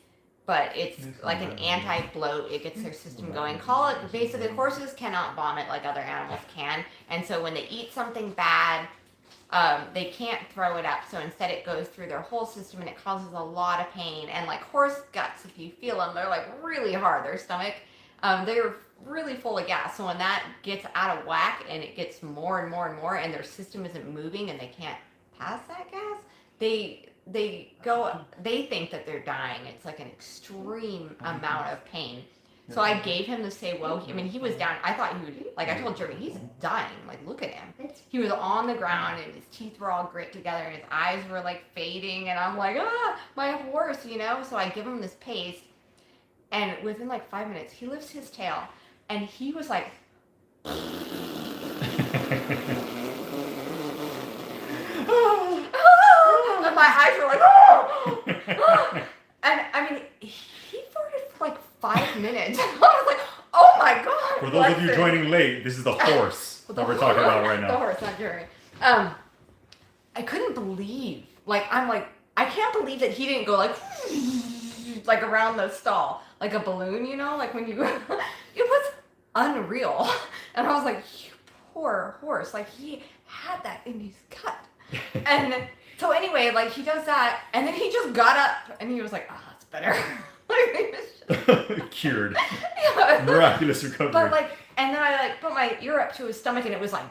but it's like an anti-bloat. It gets their system going. Colic, basically, horses cannot vomit like other animals can, and so when they eat something bad, they can't throw it up. So instead, it goes through their whole system, and it causes a lot of pain. And like horse guts, if you feel them, they're like really hard. Their stomach, they're really full of gas. So when that gets out of whack and it gets more and more and more, and their system isn't moving and they can't pass that gas, they think that they're dying. It's like an extreme amount of pain. So I gave him the Say Whoa. I mean, he was down. I thought he would, like I told Jeremy, he's dying. Like, look at him. He was on the ground and his teeth were all grit together and his eyes were like fading. And I'm like, my horse, So I give him this paste. And within like 5 minutes, he lifts his tail and he was like, and my eyes were like, and I mean, he farted for like 5 minutes. I was like, oh my god. For those of you joining late, this is the horse that we're talking about right The now. horse, not Jeremy. I couldn't believe, I can't believe that he didn't go like around the stall, like a balloon, like when you, it was unreal. And I was like, you poor horse, like he had that in his gut. And so anyway, like he does that, and then he just got up, and he was like, "Oh, that's better." Cured. Yeah. Miraculous recovery. But and then I put my ear up to his stomach, and it was like,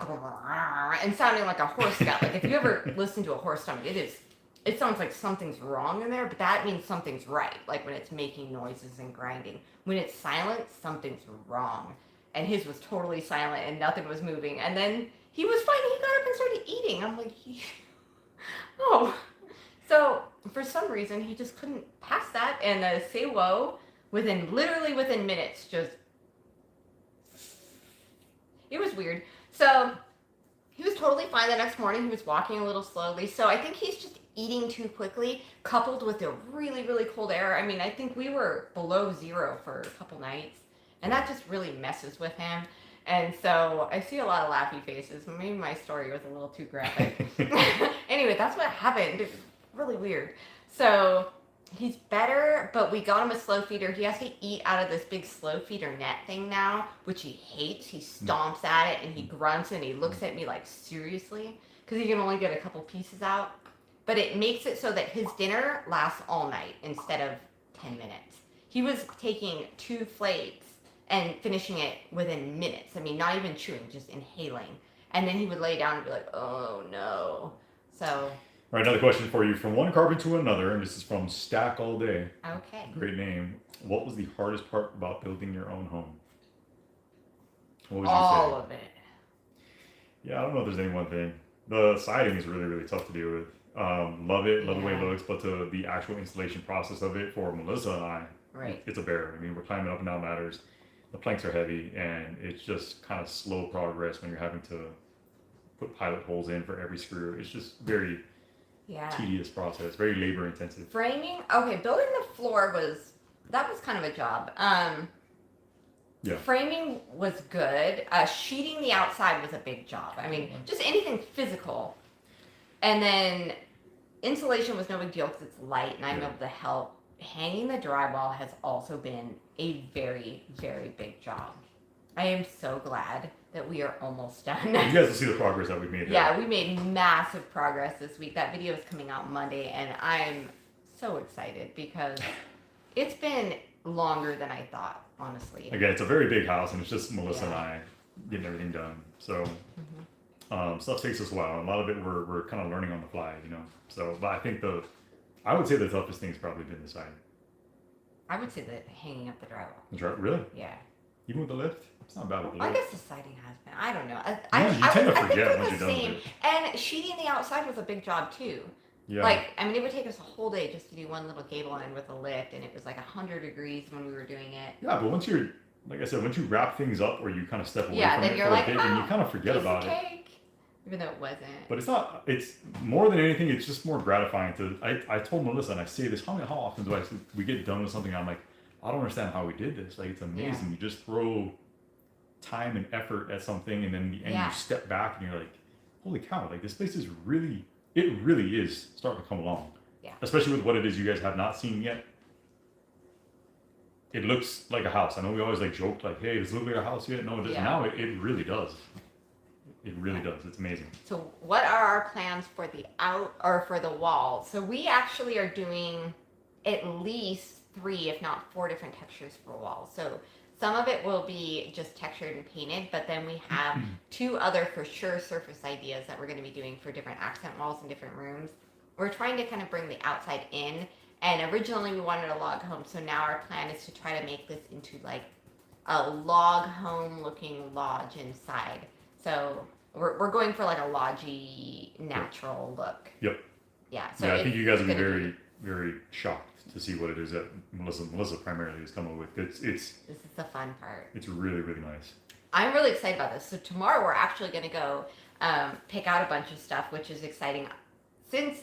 and sounding like a horse gut. Like if you ever listen to a horse stomach, it sounds like something's wrong in there, but that means something's right. Like when it's making noises and grinding. When it's silent, something's wrong. And his was totally silent, and nothing was moving. And then he was fine. He got up and started eating. I'm like, oh. So for some reason, he just couldn't pass that. And Say Whoa, literally within minutes, just, it was weird. So he was totally fine the next morning. He was walking a little slowly. So I think he's just eating too quickly, coupled with the really, really cold air. I mean, I think we were below zero for a couple nights. And that just really messes with him. And so I see a lot of laughy faces. Maybe my story was a little too graphic. Anyway, that's what happened. It was really weird. So he's better, but we got him a slow feeder. He has to eat out of this big slow feeder net thing now, which he hates. He stomps at it and he grunts and he looks at me like, seriously? Because he can only get a couple pieces out. but it makes it so that his dinner lasts all night instead of 10 minutes. He was taking 2 flakes and finishing it within minutes. I mean, not even chewing, just inhaling. And then he would lay down and be like, oh no. So, All right, another question for you. From one carbon to another, and this is from Stack All Day. okay. Great name. What was the hardest part about building your own home? What would you All say? of it. Yeah, I don't know if there's any one thing. The siding is really, really tough to deal with. Love it, love the way it Yeah. looks, but the actual installation process of it for Melissa and I, Right. it's a bear. I mean, we're climbing up and down ladders. The planks are heavy, and it's just kind of slow progress when you're having to put pilot holes in for every screw. It's just very Yeah. tedious process, very labor intensive. Framing. Okay, building the floor was kind of a job. Yeah. Framing was good. Sheeting the outside was a big job. I mean, just anything physical. And then insulation was no big deal because it's light and I'm Yeah. able to help. Hanging the drywall has also been a very, very big job. I am so glad that we are almost done. You guys will see the progress that we've made there. Yeah, we made massive progress this week. That video is coming out Monday, and I'm so excited because it's been longer than I thought, honestly. Again, it's a very big house, and it's just Melissa and Yeah. I getting everything done. So Mhm. stuff takes us a while. A lot of it we're kind of learning on the fly, you know. So, but I think I would say the toughest thing's probably been the siding. I would say that hanging up the drywall. That's right. Really? Yeah. Even with the lift? It's not bad with the Well, I lift. guess the siding has been. I don't know. Yeah, you tend to I think forget we're once the you're done with same. it. And sheeting the outside was a big job too. Yeah. Like, I mean, it would take us a whole day just to do one little gable end with a lift, and it was like 100 degrees when we were doing it. Yeah, but once you're, like I said, once you wrap things up or you kind of step away Yeah, from then it you're for like, a bit, and you "Ah, kind of forget Piece about of it. cake. Even though it wasn't. But it's more than anything, it's just more gratifying to, I told Melissa, and I say this, how often do we get done with something, I'm like, I don't understand how we did this. Like, it's amazing. Yeah. You just throw time and effort at something, and then in the end Yeah. you step back and you're like, holy cow, like this place is really, it really is starting to come along. Yeah. Especially with what it is you guys have not seen yet. It looks like a house. I know we always like joke like, hey, does it look like a house yet? No, it doesn't. Yeah. Now it really does. It really does. It's amazing. So what are our plans for the for the wall? So we actually are doing at least 3, if not 4 different textures for walls. So some of it will be just textured and painted, but then we have 2 other for sure surface ideas that we're going to be doing for different accent walls in different rooms. We're trying to kind of bring the outside in, and originally we wanted a log home, so now our plan is to try to make this into like a log home looking lodge inside. So we're going for like a lodgy natural look. Yep. Yeah. So Yeah, I think you guys will be gonna very, very shocked to see what it is that Melissa primarily is coming with. It's This is the fun part. it's really, really nice. I'm really excited about this. So tomorrow we're actually going to go pick out a bunch of stuff, which is exciting. Since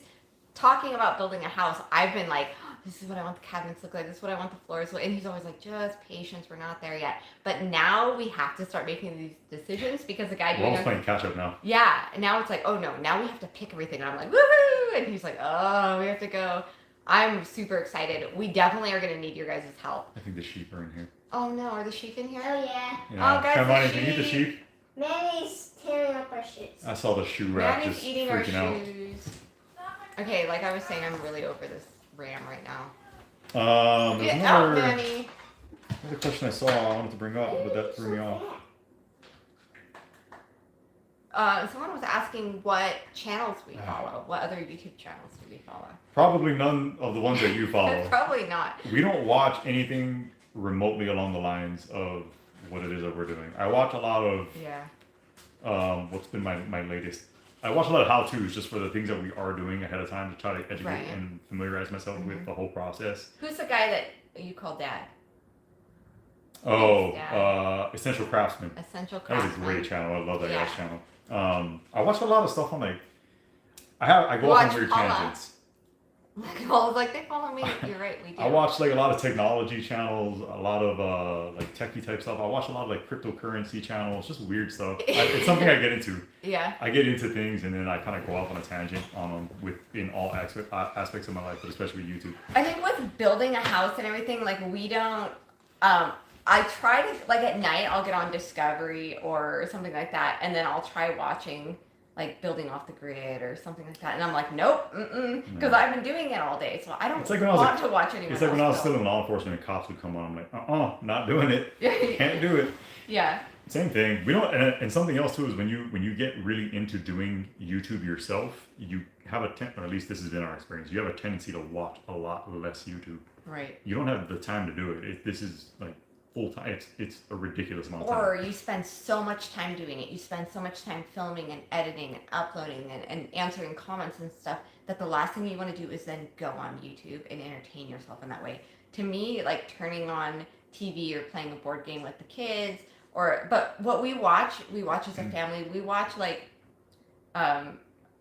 talking about building a house, I've been like, oh, this is what I want the cabinets to look like. This is what I want the floors to look like. And he's always like, just patience. We're not there yet. But now we have to start making these decisions because the guy We're doing almost our playing catch up now. yeah, and now it's like, oh no, now we have to pick everything. And I'm like, woohoo! And he's like, oh, we have to go. I'm super excited. We definitely are going to need your guys' help. I think the sheep are in here. Oh no, are the sheep in here? Oh yeah. Yeah. Oh, guys, Come the on, can you eat the sheep. sheep? Manny's tearing up our shoes. I saw the shoe rack Manny's just eating our freaking out. shoes. Okay, like I was saying, I'm really over this ram right now. There's Get out, another Manny. question I saw I wanted to bring up, but that threw me off. Someone was asking what channels we follow. What other YouTube channels do we follow? Probably none of the ones that you follow. Probably not. We don't watch anything remotely along the lines of what it is that we're doing. I watch a lot of Yeah. what's been my latest. I watch a lot of how-tos just for the things that we are doing ahead of time to try to educate Right. and familiarize myself with the whole process. Who's the guy that you call Dad? Oh, Yeah. Essential Craftsman. Essential That was a Craftsman. great channel. I love that Yeah. guy's channel. I watch a lot of stuff on like I go off Watch on weird Paula. tangents. Well, like they follow me. You're right, we do. I watch like a lot of technology channels, a lot of like techie type stuff. I watch a lot of like cryptocurrency channels, just weird stuff. It's something I get into. Yeah. I get into things and then I kind of go off on a tangent on them in all aspects of my life, but especially with YouTube. I think with building a house and everything, like we don't. I try to like at night I'll get on Discovery or something like that, and then I'll try watching like building off the grid or something like that. And I'm like, nope, because I've been doing it all day, so I don't It's like when I was want to watch anyone It's like when I was else still build. in law enforcement and cops would come on. I'm like, not doing it. Yeah. Can't do it. Yeah. Same thing. We don't, and something else too is when you get really into doing YouTube yourself, you have or at least this has been our experience. You have a tendency to watch a lot less YouTube. Right. You don't have the time to do it. This is like full time. It's a ridiculous amount of time. Or you spend so much time doing it. You spend so much time filming and editing and uploading and answering comments and stuff that the last thing you want to do is then go on YouTube and entertain yourself in that way. To me, like turning on TV or playing a board game with the kids, but what we watch as a family. We watch like,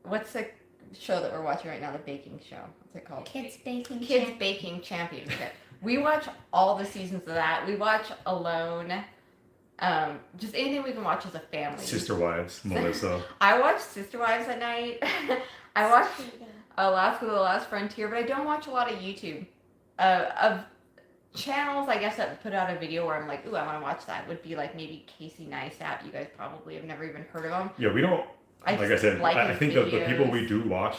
what's the show that we're watching right now? The baking show. What's it called? Kids Baking Kids Baking Championship. We watch all the seasons of that. We watch Alone. Just anything we can watch as a family. Sister Wives, Melissa. I watch Sister Wives at night. I watch Alaska: The Last Frontier, but I don't watch a lot of YouTube. Of channels, I guess, that put out a video where I'm like, ooh, I want to watch that. Would be like maybe Casey Neistat. You guys probably have never even heard of him. Yeah, we don't. Like I said, I his think the people videos. we do watch,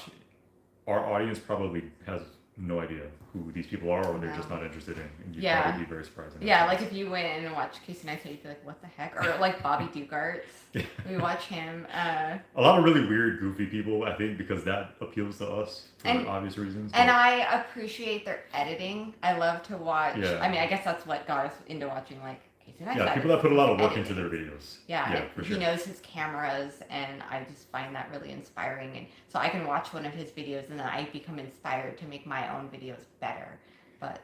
our audience probably has no idea who these people are, or they're just No. not interested in. And you'd Yeah. probably be very surprised. Yeah, like if you went in and watched Casey Neistat, you'd be like, what the heck? Or like Bobby Dugarts. Yeah. We watch him. A lot of really weird, goofy people, I think, because that appeals to us for And- obvious reasons. And but- I appreciate their editing. I love to watch. Yeah. I mean, I guess that's what got us into watching like Casey Neistat. yeah, people that put a lot of work editing. into their videos. Yeah, yeah, and for he sure. knows his cameras, and I just find that really inspiring. And so I can watch one of his videos, and then I become inspired to make my own videos better. But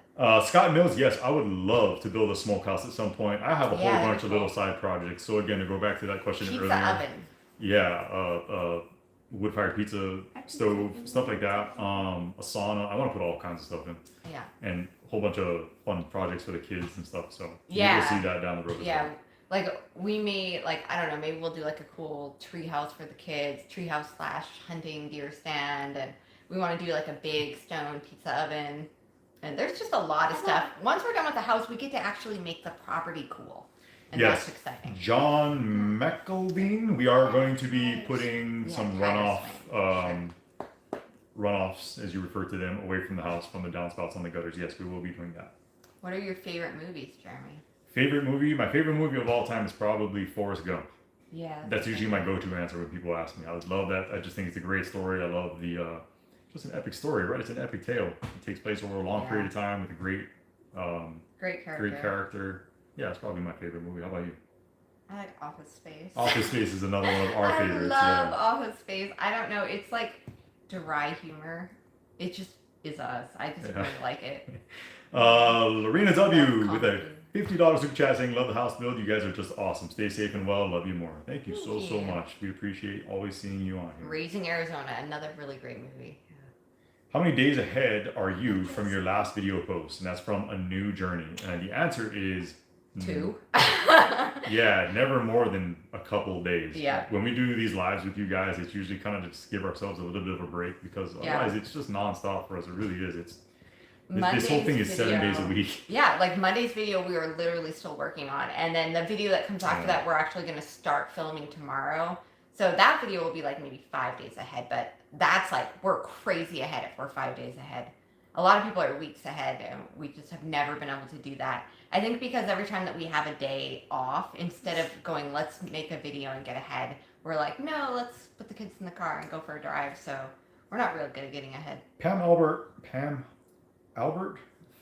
Scott Mills, yes, I would love to build a smokehouse at some point. I have a whole Yeah, bunch that'd of be little cool. side projects. So again, to go back to that question pizza earlier, oven. yeah, wood-fired pizza stove, stuff like that. A sauna. I want to put all kinds of stuff in, Yeah, and a whole bunch of fun projects for the kids and stuff. So Yeah. you'll see that down the road. as yeah. well. Like we may I don't know, maybe we'll do like a cool tree house for the kids, treehouse / hunting deer stand, and we want to do like a big stone pizza oven. And there's just a lot of stuff. Once we're done with the house, we get to actually make the property cool, and Yes. that's exciting. John McElveen, we are going to be putting Yeah, some Tiger runoff, swing, runoffs, as you refer to them, away from the house from the downspouts on the gutters. Yes, we will be doing that. What are your favorite movies, Jeremy? Favorite movie? My favorite movie of all time is probably Forrest Gump. Yeah. That's usually my go-to answer when people ask me. I would love that. I just think it's a great story. I love the, just an epic story, right? It's an epic tale. It takes place over a long Yeah. period of time with a great, Great character. great character. Yeah, it's probably my favorite movie. How about you? I like Office Space. Office Space is another one of our favorites. I love Yeah. Office Space. I don't know. It's like dry humor. It just is us. I just Yeah. really like it. Lorena W. Love with a comedy. $50 super chat saying, love the house build. You guys are just awesome. Stay safe and well. Love you more. Thank you so Thank you. much. We appreciate always seeing you on here. Raising Arizona, another really great movie. How many days ahead are you from your last video post? And that's from A New Journey. And the answer is 2. Yeah, never more than a couple days. Yeah. When we do these lives with you guys, it's usually kind of just give ourselves a little bit of a break because Yeah. otherwise it's just nonstop for us. It really is. It's this Monday's whole thing is 7 days a video- week. Yeah, like Monday's video we are literally still working on. And then the video that comes after Yeah. that we're actually going to start filming tomorrow. So that video will be like maybe 5 days ahead, but that's like we're crazy ahead if we're 5 days ahead. A lot of people are weeks ahead and we just have never been able to do that. I think because every time that we have a day off, instead of going, let's make a video and get ahead, we're like, no, let's put the kids in the car and go for a drive. So we're not real good at getting ahead. Pam Albert,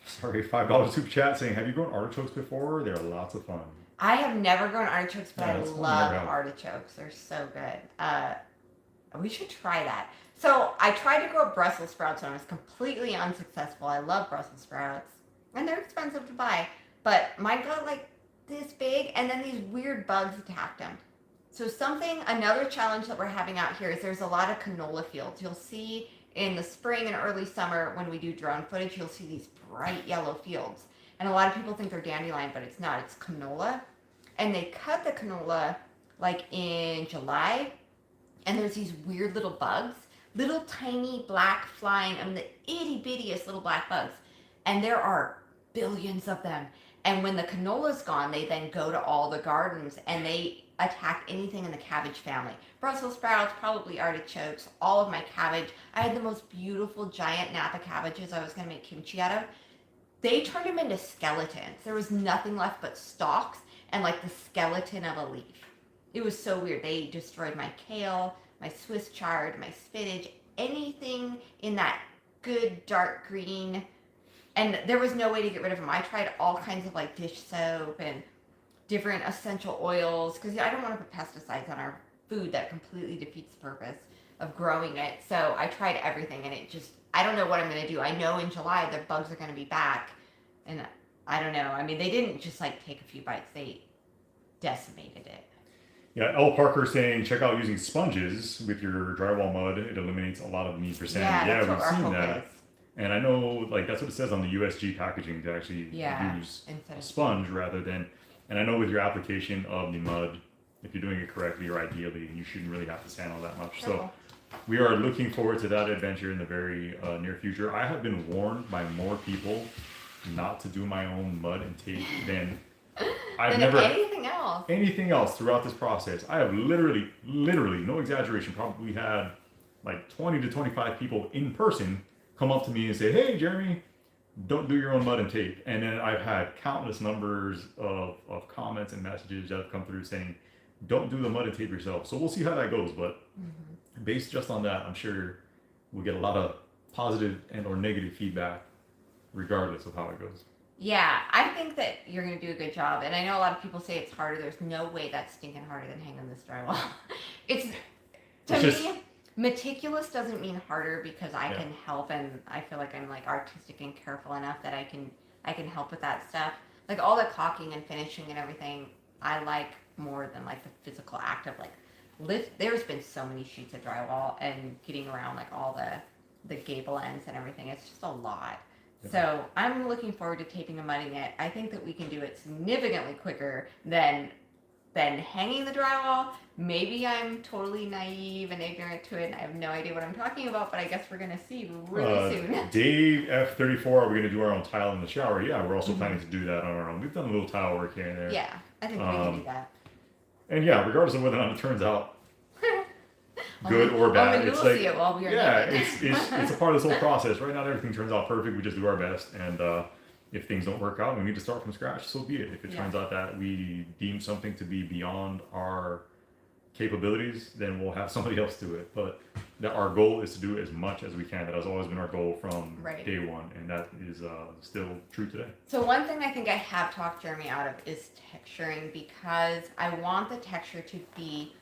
sorry, $5 super chat saying, have you grown artichokes before? They're lots of fun. I have never grown artichokes, but Yeah, I that's one love I never have. artichokes. They're so good. We should try that. So I tried to grow Brussels sprouts and I was completely unsuccessful. I love Brussels sprouts and they're expensive to buy, but mine got like this big and then these weird bugs attacked them. So another challenge that we're having out here is there's a lot of canola fields. You'll see in the spring and early summer when we do drone footage, you'll see these bright yellow fields. And a lot of people think they're dandelion, but it's not. It's canola. And they cut the canola like in July. And there's these weird little bugs, little tiny black flying, the itty bittiest little black bugs. And there are billions of them. And when the canola's gone, they then go to all the gardens and they attack anything in the cabbage family. Brussels sprouts, probably artichokes, all of my cabbage. I had the most beautiful giant Napa cabbages I was going to make kimchi out of. They turned them into skeletons. There was nothing left but stalks and like the skeleton of a leaf. It was so weird. They destroyed my kale, my Swiss chard, my spinach, anything in that good dark green. And there was no way to get rid of them. I tried all kinds of like dish soap and different essential oils because I don't want to put pesticides on our food that completely defeats the purpose of growing it. So I tried everything and it just, I don't know what I'm going to do. I know in July the bugs are going to be back and I don't know. I mean, they didn't just like take a few bites. They decimated it. Yeah, L. Parker saying check out using sponges with your drywall mud. It eliminates a lot of the need for sand. Yeah, that's we've what our seen hope that. is. And I know, like, that's what it says on the USG packaging to actually use Instead a of sponge rather than. And I know with your application of the mud, if you're doing it correctly or ideally, you shouldn't really have to sand all that much. So we are looking forward to that adventure in the very near future. I have been warned by more people not to do my own mud and tape than I've than never anything else. throughout this process. I have literally, no exaggeration, probably had like 20 to 25 people in person come up to me and say, hey, Jeremy, don't do your own mud and tape. And then I've had countless numbers of comments and messages that have come through saying, don't do the mud and tape yourself. So we'll see how that goes. But based just on that, I'm sure we'll get a lot of positive and or negative feedback regardless of how it goes. Yeah, I think that you're going to do a good job. And I know a lot of people say it's harder. There's no way that's stinking harder than hanging this drywall. It's, to It's me, just- meticulous doesn't mean harder because I Yeah. can help and I feel like I'm like artistic and careful enough that I can help with that stuff. Like all the caulking and finishing and everything, I like more than like the physical act of like lift. There's been so many sheets of drywall and getting around like all the gable ends and everything. It's just a lot. Yeah. So I'm looking forward to taping and mudding it. I think that we can do it significantly quicker than hanging the drywall. Maybe I'm totally naive and ignorant to it and I have no idea what I'm talking about, but I guess we're going to see really soon. Dave F34, are we going to do our own tile in the shower? Yeah, we're also planning to do that on our own. We've done a little tile work here and there. Yeah, I think we can do that. And yeah, regardless of whether or not it turns out good or bad, Only it's you'll like, see it while we are yeah, naked. it's a part of this whole process. Right now, everything turns out perfect. We just do our best. And if things don't work out, we need to start from scratch. So be it. If it turns out that we deem something to be beyond our capabilities, then we'll have somebody else do it. But our goal is to do as much as we can. That has always been our goal from Right. day one, and that is still true today. So one thing I think I have talked Jeremy out of is texturing because I want the texture to be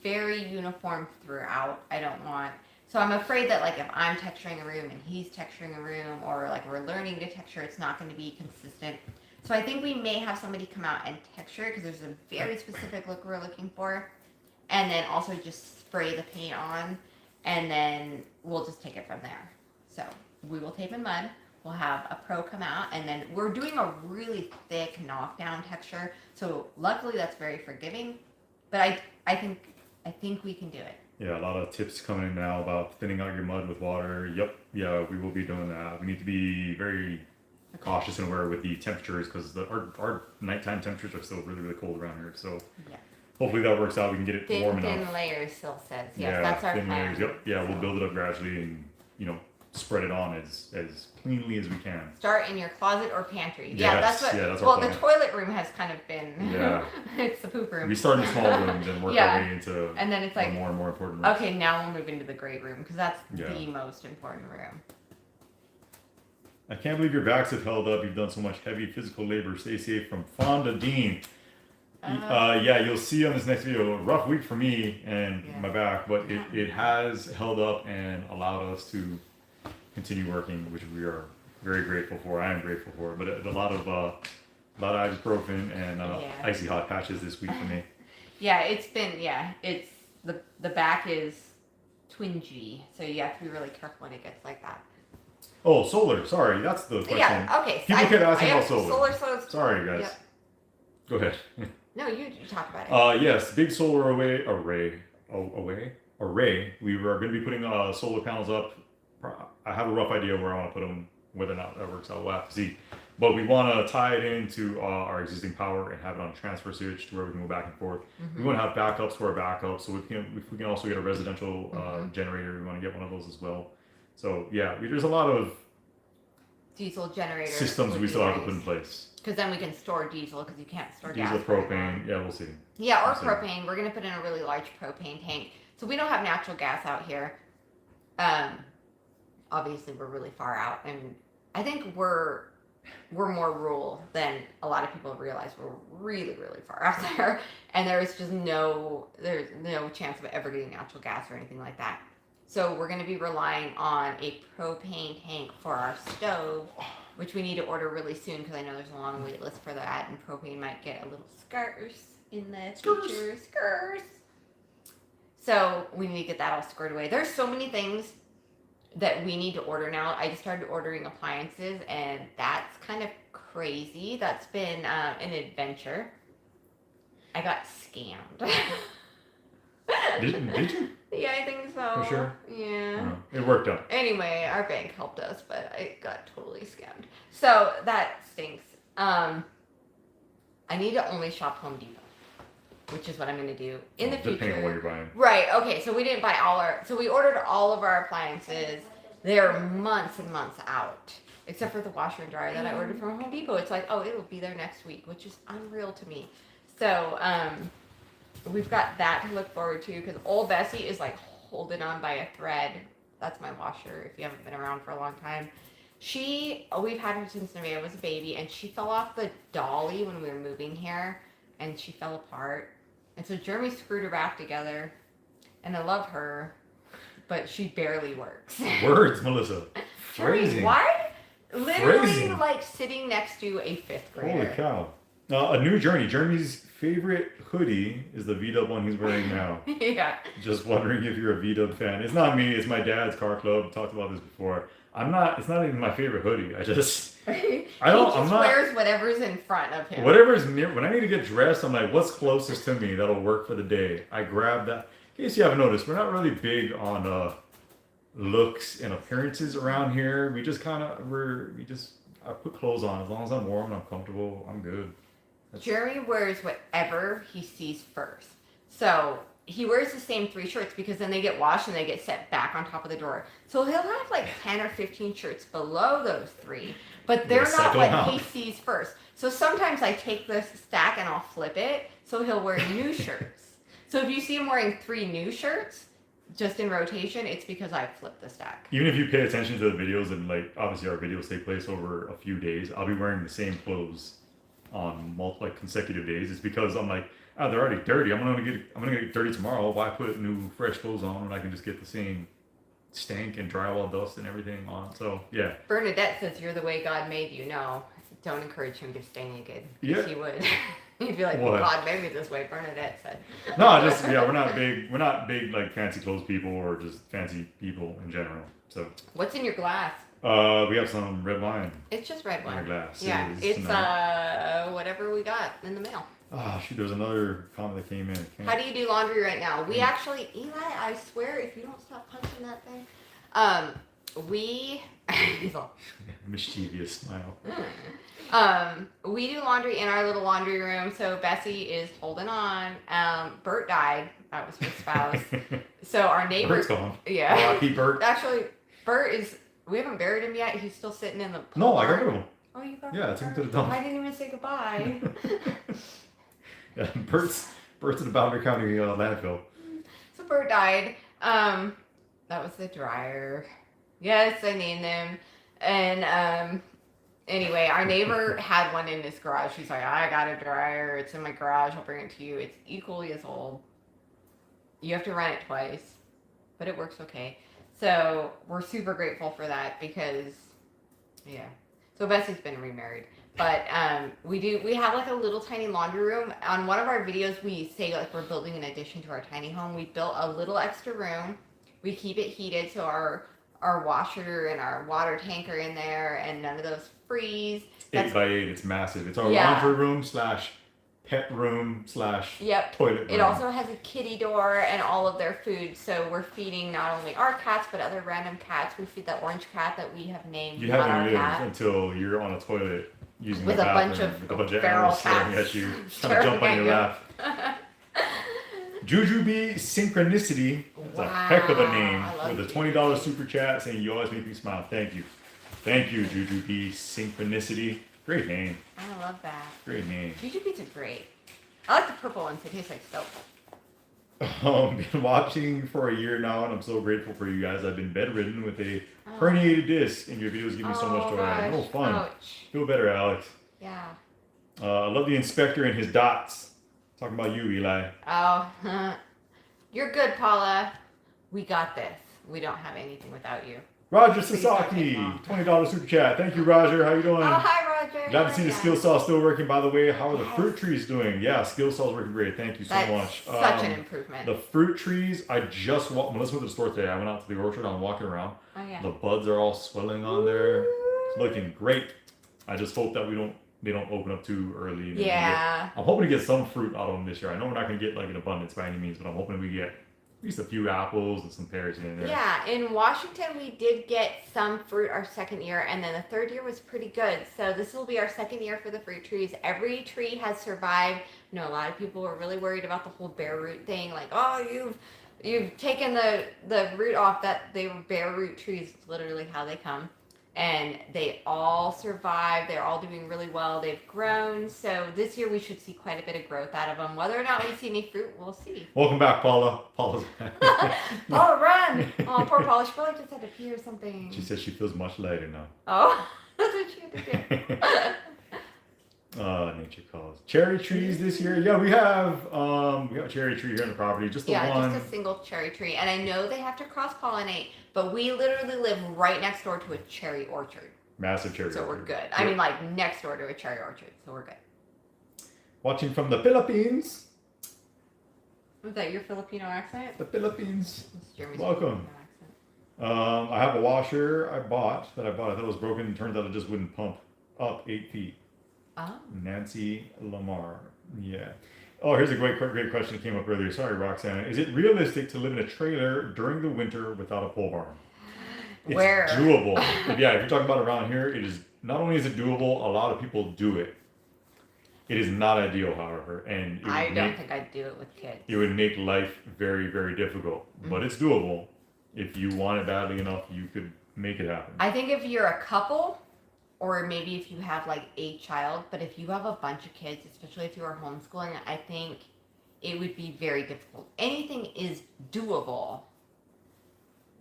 very uniform throughout. I don't want, so I'm afraid that like if I'm texturing a room and he's texturing a room or like we're learning to texture, it's not going to be consistent. So I think we may have somebody come out and texture because there's a very specific look we're looking for. And then also just spray the paint on and then we'll just take it from there. So we will tape and mud. We'll have a pro come out and then we're doing a really thick knockdown texture. So luckily that's very forgiving, but I think we can do it. Yeah, a lot of tips coming in now about thinning out your mud with water. Yep, yeah, we will be doing that. We need to be very cautious and aware with the temperatures because our nighttime temperatures are still really, really cold around here. So Yeah. hopefully that works out. We can get it warm enough. Thin layers, Sil says. Yes, that's our thin plan. layers. Yep, yeah, we'll build it up gradually and spread it on as cleanly as we can. Start in your closet or pantry. Yes, that's our well, the plan. toilet room has kind of been. Yeah. It's the poop room. We start in small rooms and work Yeah. our way into And then it's the like, more and more important rooms. okay, now we'll move into the great room because that's Yeah. the most important room. I can't believe your backs have held up. You've done so much heavy physical labor. Stay safe from Fonda Dean. Yeah, you'll see on this next video, a rough week for me and Yeah. my back, but it has held up and allowed us to continue working, which we are very grateful for. I am grateful for it, but a lot of ibuprofen and Yeah. icy hot patches this week for me. Yeah, it's the back is twingy, so you have to be really careful when it gets like that. Oh, solar. Sorry, that's the question. Yeah, okay. People kept asking about solar. solar. Sorry, guys. Yep. Go ahead. No, you talk about it. Yes, big solar array. We are going to be putting solar panels up. I have a rough idea where I want to put them. Whether or not that works out, we'll have to see. but we want to tie it into our existing power and have it on a transfer switch to where we can go back and forth. We want to have backups for our backups, so if we can also get a residential generator, we want to get one of those as well. So yeah, there's a lot of Diesel generator systems we still have to put in place. Because then we can store diesel because you can't store Diesel, gas. very propane, long. yeah, we'll see. Yeah, or We'll see. propane. We're gonna put in a really large propane tank. So we don't have natural gas out here. Obviously we're really far out, and I think we're more rural than a lot of people realize. We're really, really far out there, and there's no chance of ever getting natural gas or anything like that. So we're going to be relying on a propane tank for our stove, which we need to order really soon because I know there's a long wait list for that, and propane might get a little scarce in the future. Scarce. So we need to get that all squared away. There's so many things that we need to order now. I just started ordering appliances, and that's kind of crazy. That's been an adventure. I got scammed. Did you? Yeah, I think so. For sure? Yeah. It worked out. Anyway, our bank helped us, but I got totally scammed. So that stinks. I need to only shop Home Depot, which is what I'm going to do in the Depending on what future. you're buying. Right. Okay. So we didn't buy so we ordered all of our appliances. They're months and months out, except for the washer and dryer that I ordered from Home Depot. It's like, oh, it'll be there next week, which is unreal to me. So, we've got that to look forward to because old Bessie is like holding on by a thread. That's my washer if you haven't been around for a long time. We've had her since Nevaeh was a baby, and she fell off the dolly when we were moving here, and she fell apart. And so Jeremy screwed her back together, and I love her, but she barely works. Words, Melissa. Phrasing. Why? Literally Phrasing. like sitting next to a fifth grader. Holy cow. A new journey. Jeremy's favorite hoodie is the V-Dub one he's wearing now. Yeah. Just wondering if you're a V-Dub fan. It's not me. It's my dad's car club. Talked about this before. I'm not. It's not even my favorite hoodie. I just. He I'm just not. wears whatever's in front of him. Whatever's near. When I need to get dressed, I'm like, what's closest to me that'll work for the day? I grab that. In case you haven't noticed, we're not really big on looks and appearances around here. We just kind of I put clothes on as long as I'm warm and I'm comfortable. I'm good. Jeremy wears whatever he sees first. So he wears the same 3 shirts because then they get washed and they get set back on top of the drawer. So he'll have like 10 or 15 shirts below those 3, but they're Yeah, not cycle what out. he sees first. So sometimes I take this stack and I'll flip it so he'll wear new shirts. So if you see him wearing 3 new shirts just in rotation, it's because I flipped the stack. Even if you pay attention to the videos and like obviously our videos take place over a few days, I'll be wearing the same clothes on multiple consecutive days. It's because I'm like, oh, they're already dirty. I'm gonna get dirty tomorrow. Why put new fresh clothes on when I can just get the same stank and drywall dust and everything on? So yeah. Bernadette says you're the way God made you. No, don't encourage him to stay naked. Yeah. He would. He'd be like, What? well, God made me this way. Bernadette said. No, just yeah, we're not big like fancy clothes people or just fancy people in general. So What's in your glass? we have some red wine It's just red in our wine. glass. Yeah, It is it's tonight. whatever we got in the mail. Ah, shoot, there's another comment that came in. How do you do laundry right now? We actually, Eli, I swear, if you don't stop punching that thing, he's all, Mischievous smile. we do laundry in our little laundry room. So Bessie is holding on. Bert died. That was his spouse. So our neighbor. Bert's gone. Yeah. Rocky Bert. Actually, Bert is. We haven't buried him yet. He's still sitting in the. No, I got barn. rid of him. Oh, you got. Yeah, I took him to the Bert? dump. I didn't even say goodbye. Yeah, Bert's in the Boundary County landfill. So Bert died. That was the dryer. Yes, I named them. And anyway, our neighbor had one in his garage. She's like, I got a dryer. It's in my garage. I'll bring it to you. It's equally as old. You have to run it twice, but it works okay. So we're super grateful for that because, yeah. So Bessie's been remarried. But we have like a little tiny laundry room. On one of our videos, we say like we're building an addition to our tiny home. We built a little extra room. We keep it heated so our washer and our water tank are in there and none of those freeze. 8x8. It's massive. It's our Yeah. laundry room / pet room / Yep. toilet room. It also has a kitty door and all of their food. So we're feeding not only our cats but other random cats. We feed that orange cat that we have named You not haven't our lived cat. until you're on a toilet using With the a bunch bathroom of with a bunch of feral animals staring cats at you, trying to staring jump on at your you. lap. Jujubee Synchronicity. That's a heck of a name. Wow, I love With a Jujubee. $20 super chat saying you always make me smile. Thank you. Thank you, Jujubee Synchronicity. Great name. I love that. Great name. Jujubees are great. I like the purple ones. They taste like soap. Been watching for a year now, and I'm so grateful for you guys. I've been bedridden with a herniated disc, and your videos give me so much joy. Gosh. No fun. Ouch. Feel better, Alex. Yeah. I love the inspector and his dots. Talking about you, Eli. Oh, you're good, Paula. We got this. We don't have anything without you. Roger Please don't Sasaki, get long. $20 super chat. Thank you, Roger. How you doing? Oh, hi, Roger. Glad to see the Yeah. skill saw still working. By the way, how are the Yes. fruit trees doing? Yeah, skill saw's working great. Thank you so That's much. such an improvement. The fruit trees, I just walked. Melissa went to the store today. I went out to the orchard. I'm walking around. Oh yeah. The buds are all swelling on there. It's looking great. I just hope that they don't open up too early. And then we Yeah. I'm hoping to get some fruit out of them this year. I know we're not gonna get like an abundance by any means, but I'm hoping we get at least a few apples and some pears in there. Yeah, in Washington we did get some fruit our second year, and then the third year was pretty good. So this will be our second year for the fruit trees. Every tree has survived. You know, a lot of people were really worried about the whole bare root thing, like, oh, you've taken the root off. That they were bare root trees, literally how they come. And they all survived. They're all doing really well. They've grown. So this year we should see quite a bit of growth out of them. Whether or not we see any fruit, we'll see. Welcome back, Paula. Paula's back. Paula, run! Oh, poor Paula. She probably just had to pee or something. She says she feels much lighter now. Oh, that's what she had to do. Nature calls. Cherry trees this year. Yeah, we have a cherry tree here on the property. Just the Yeah, one. just a single cherry tree. And I know they have to cross pollinate, but we literally live right next door to a cherry orchard. Massive cherry So we're orchard. good. I mean, like next door to a cherry orchard. So we're good. Watching from the Philippines. Was that your Filipino accent? The Philippines. It's Jeremy's Welcome. Filipino accent. I have a washer I thought it was broken. It turns out it just wouldn't pump up 8 feet. Oh. Nancy Lamar. Yeah. Oh, here's a great question that came up earlier. Sorry, Roxanne. Is it realistic to live in a trailer during the winter without a pole barn? It's Where? doable. If you're talking about around here, it is not only is it doable, a lot of people do it. It is not ideal, however, and I don't think I'd do it with kids. it would make life very, very difficult. But it's doable. If you want it badly enough, you could make it happen. I think if you're a couple, or maybe if you have like a child, but if you have a bunch of kids, especially if you are homeschooling, I think it would be very difficult. Anything is doable,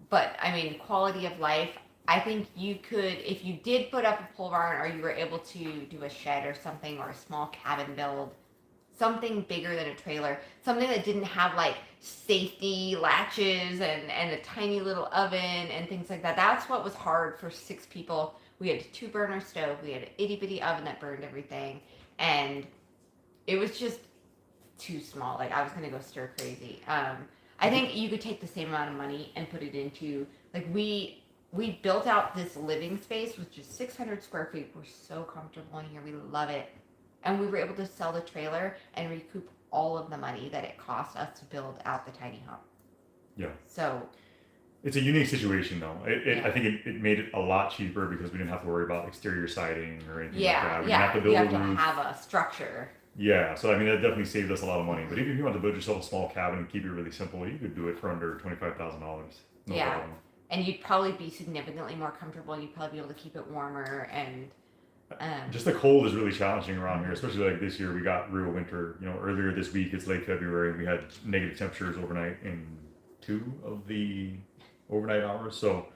but I mean, quality of life, I think you could, if you did put up a pole barn or you were able to do a shed or something or a small cabin build, something bigger than a trailer, something that didn't have like safety latches and a tiny little oven and things like that. That's what was hard for 6 people. We had a 2-burner stove. We had an itty bitty oven that burned everything. And it was just too small. Like I was going to go stir crazy. I think you could take the same amount of money and put it into, like we built out this living space with just 600 square feet. We're so comfortable in here. We love it. And we were able to sell the trailer and recoup all of the money that it cost us to build out the tiny home. Yeah. So It's a unique situation, though. Yeah. I think it made it a lot cheaper because we didn't have to worry about exterior siding or anything like that. We didn't yeah, have to build you have a to roof. have a structure. Yeah, so I mean that definitely saved us a lot of money. But even if you want to build yourself a small cabin and keep it really simple, you could do it for under $25,000. No Yeah. problem. And you'd probably be significantly more comfortable, and you'd probably be able to keep it warmer. And Just the cold is really challenging around here, especially like this year. We got real winter. You know, earlier this week, it's late February, and we had negative temperatures overnight in 2 of the overnight hours. So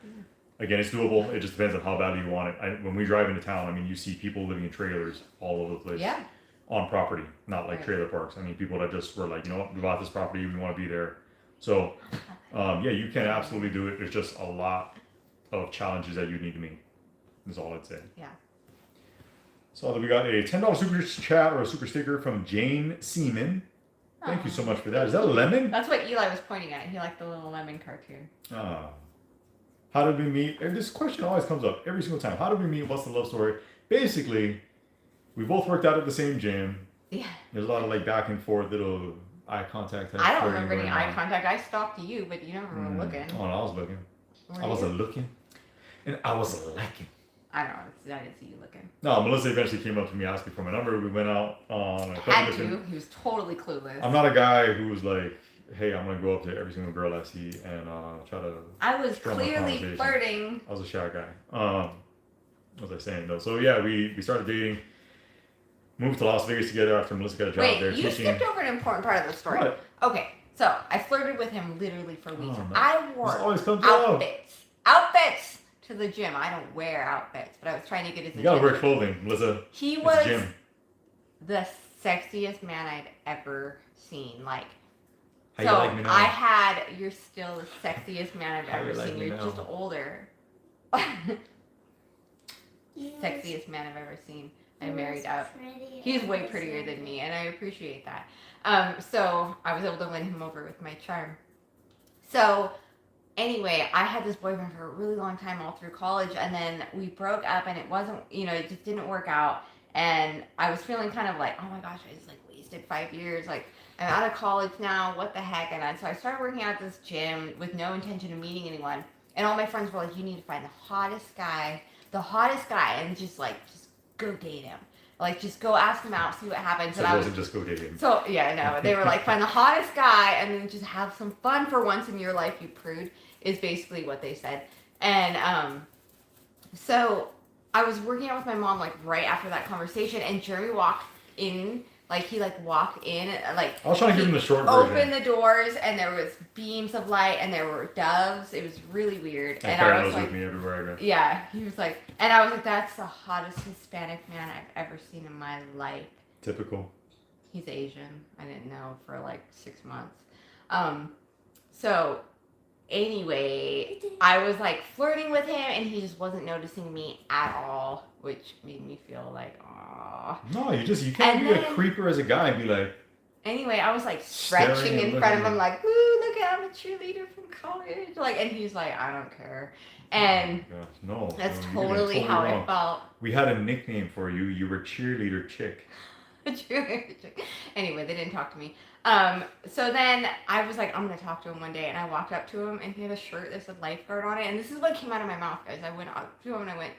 again, it's doable. It just depends on how badly you want it. When we drive into town, I mean, you see people living in trailers all over the place. yeah, On property, not like Right. trailer parks. I mean, people that just were like, you know what, we bought this property, we want to be there. So, yeah, you can absolutely do it. There's just a lot of challenges that you need to meet. Is all I'd say. yeah. So we got a $10 super chat or a super sticker from Jane Seaman. Thank you so much for that. Is that a lemon? That's what Eli was pointing at. He liked the little lemon cartoon. Ah. How did we meet? And this question always comes up every single time. How did we meet? What's the love story? Basically, we both worked out at the same gym. Yeah. There's a lot of like back and forth, little eye contact. I don't flirting remember any going eye on. contact. I stalked you, but you never were looking. Oh, no, I was looking. Were I was you? looking. And I was liking. I don't know. I didn't see you looking. No, Melissa eventually came up to me, asked me for my number. We went out on a couple Had different. to. He was totally clueless. I'm not a guy who was like, hey, I'm gonna go up to every single girl I see and try to. I was Strong clearly conversation. flirting. I was a shy guy. What was I saying though? So yeah, we started dating. Moved to Las Vegas together after Melissa got a job Wait, there you teaching. skipped over an important part of the story. What? Okay, so I flirted with him literally for weeks. Oh, no. I This wore always comes up. outfits to the gym. I don't wear outfits, but I was trying to get his You gotta wear attention. clothing, Melissa. He It's was gym. the sexiest man I'd ever seen. Like, How so you like me now? you're still the sexiest man I've How you ever like seen. me You're now? just older. Sexiest man I've ever seen. I married up. He's way prettier than me, and I appreciate that. So I was able to win him over with my charm. So anyway, I had this boyfriend for a really long time, all through college, and then we broke up, and it wasn't, it just didn't work out. And I was feeling kind of like, oh my gosh, I just like wasted 5 years. Like, I'm out of college now. What the heck? And so I started working out at this gym with no intention of meeting anyone. And all my friends were like, you need to find the hottest guy, and just go date him. Like, just go ask him out, see what happens. So And it I was wasn't just go dating. so yeah, no, they were like, find the hottest guy and then just have some fun for once in your life, you prude, is basically what they said. And so I was working out with my mom like right after that conversation, and Jeremy walked in. Like, he walked in, like, I was trying to give him the short opened version. the doors, and there was beams of light, and there were doves. It was really weird. And I Karen was was like, with me everywhere I go. yeah, he was like, and I was like, that's the hottest Hispanic man I've ever seen in my life. Typical. He's Asian. I didn't know for like 6 months. So anyway, I was like flirting with him, and he just wasn't noticing me at all, which made me feel like, aw. No, you can't And be then- a creeper as a guy and be like, Anyway, I was like Staring stretching and in front of looking. him, like, "Ooh, look at, I'm a cheerleader from college." Like, and he's like, "I don't care," and oh, gosh, no. that's no, you're totally how I wrong. felt. We had a nickname for you. You were cheerleader chick. Anyway, they didn't talk to me. So then I was like, I'm gonna talk to him one day, and I walked up to him, and he had a shirt that said lifeguard on it, and this is what came out of my mouth, guys. I went up to him and I went,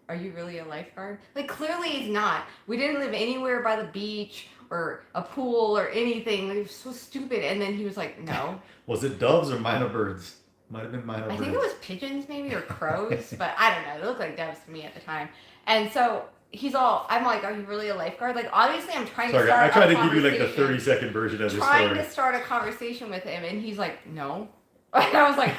"Are you really a lifeguard?" Like, clearly he's not. We didn't live anywhere by the beach or a pool or anything. Like, it was so stupid. And then he was like, "No." Was it doves or minor birds? Might have been minor I birds. think it was pigeons maybe or crows, but I don't know. They looked like doves to me at the time. And so I'm like, "Are you really a lifeguard?" Like, obviously I'm trying to Sorry, start I tried a to give you like the conversation. 30-second version of this Trying story. to start a conversation with him, and he's like, "No." And I was like,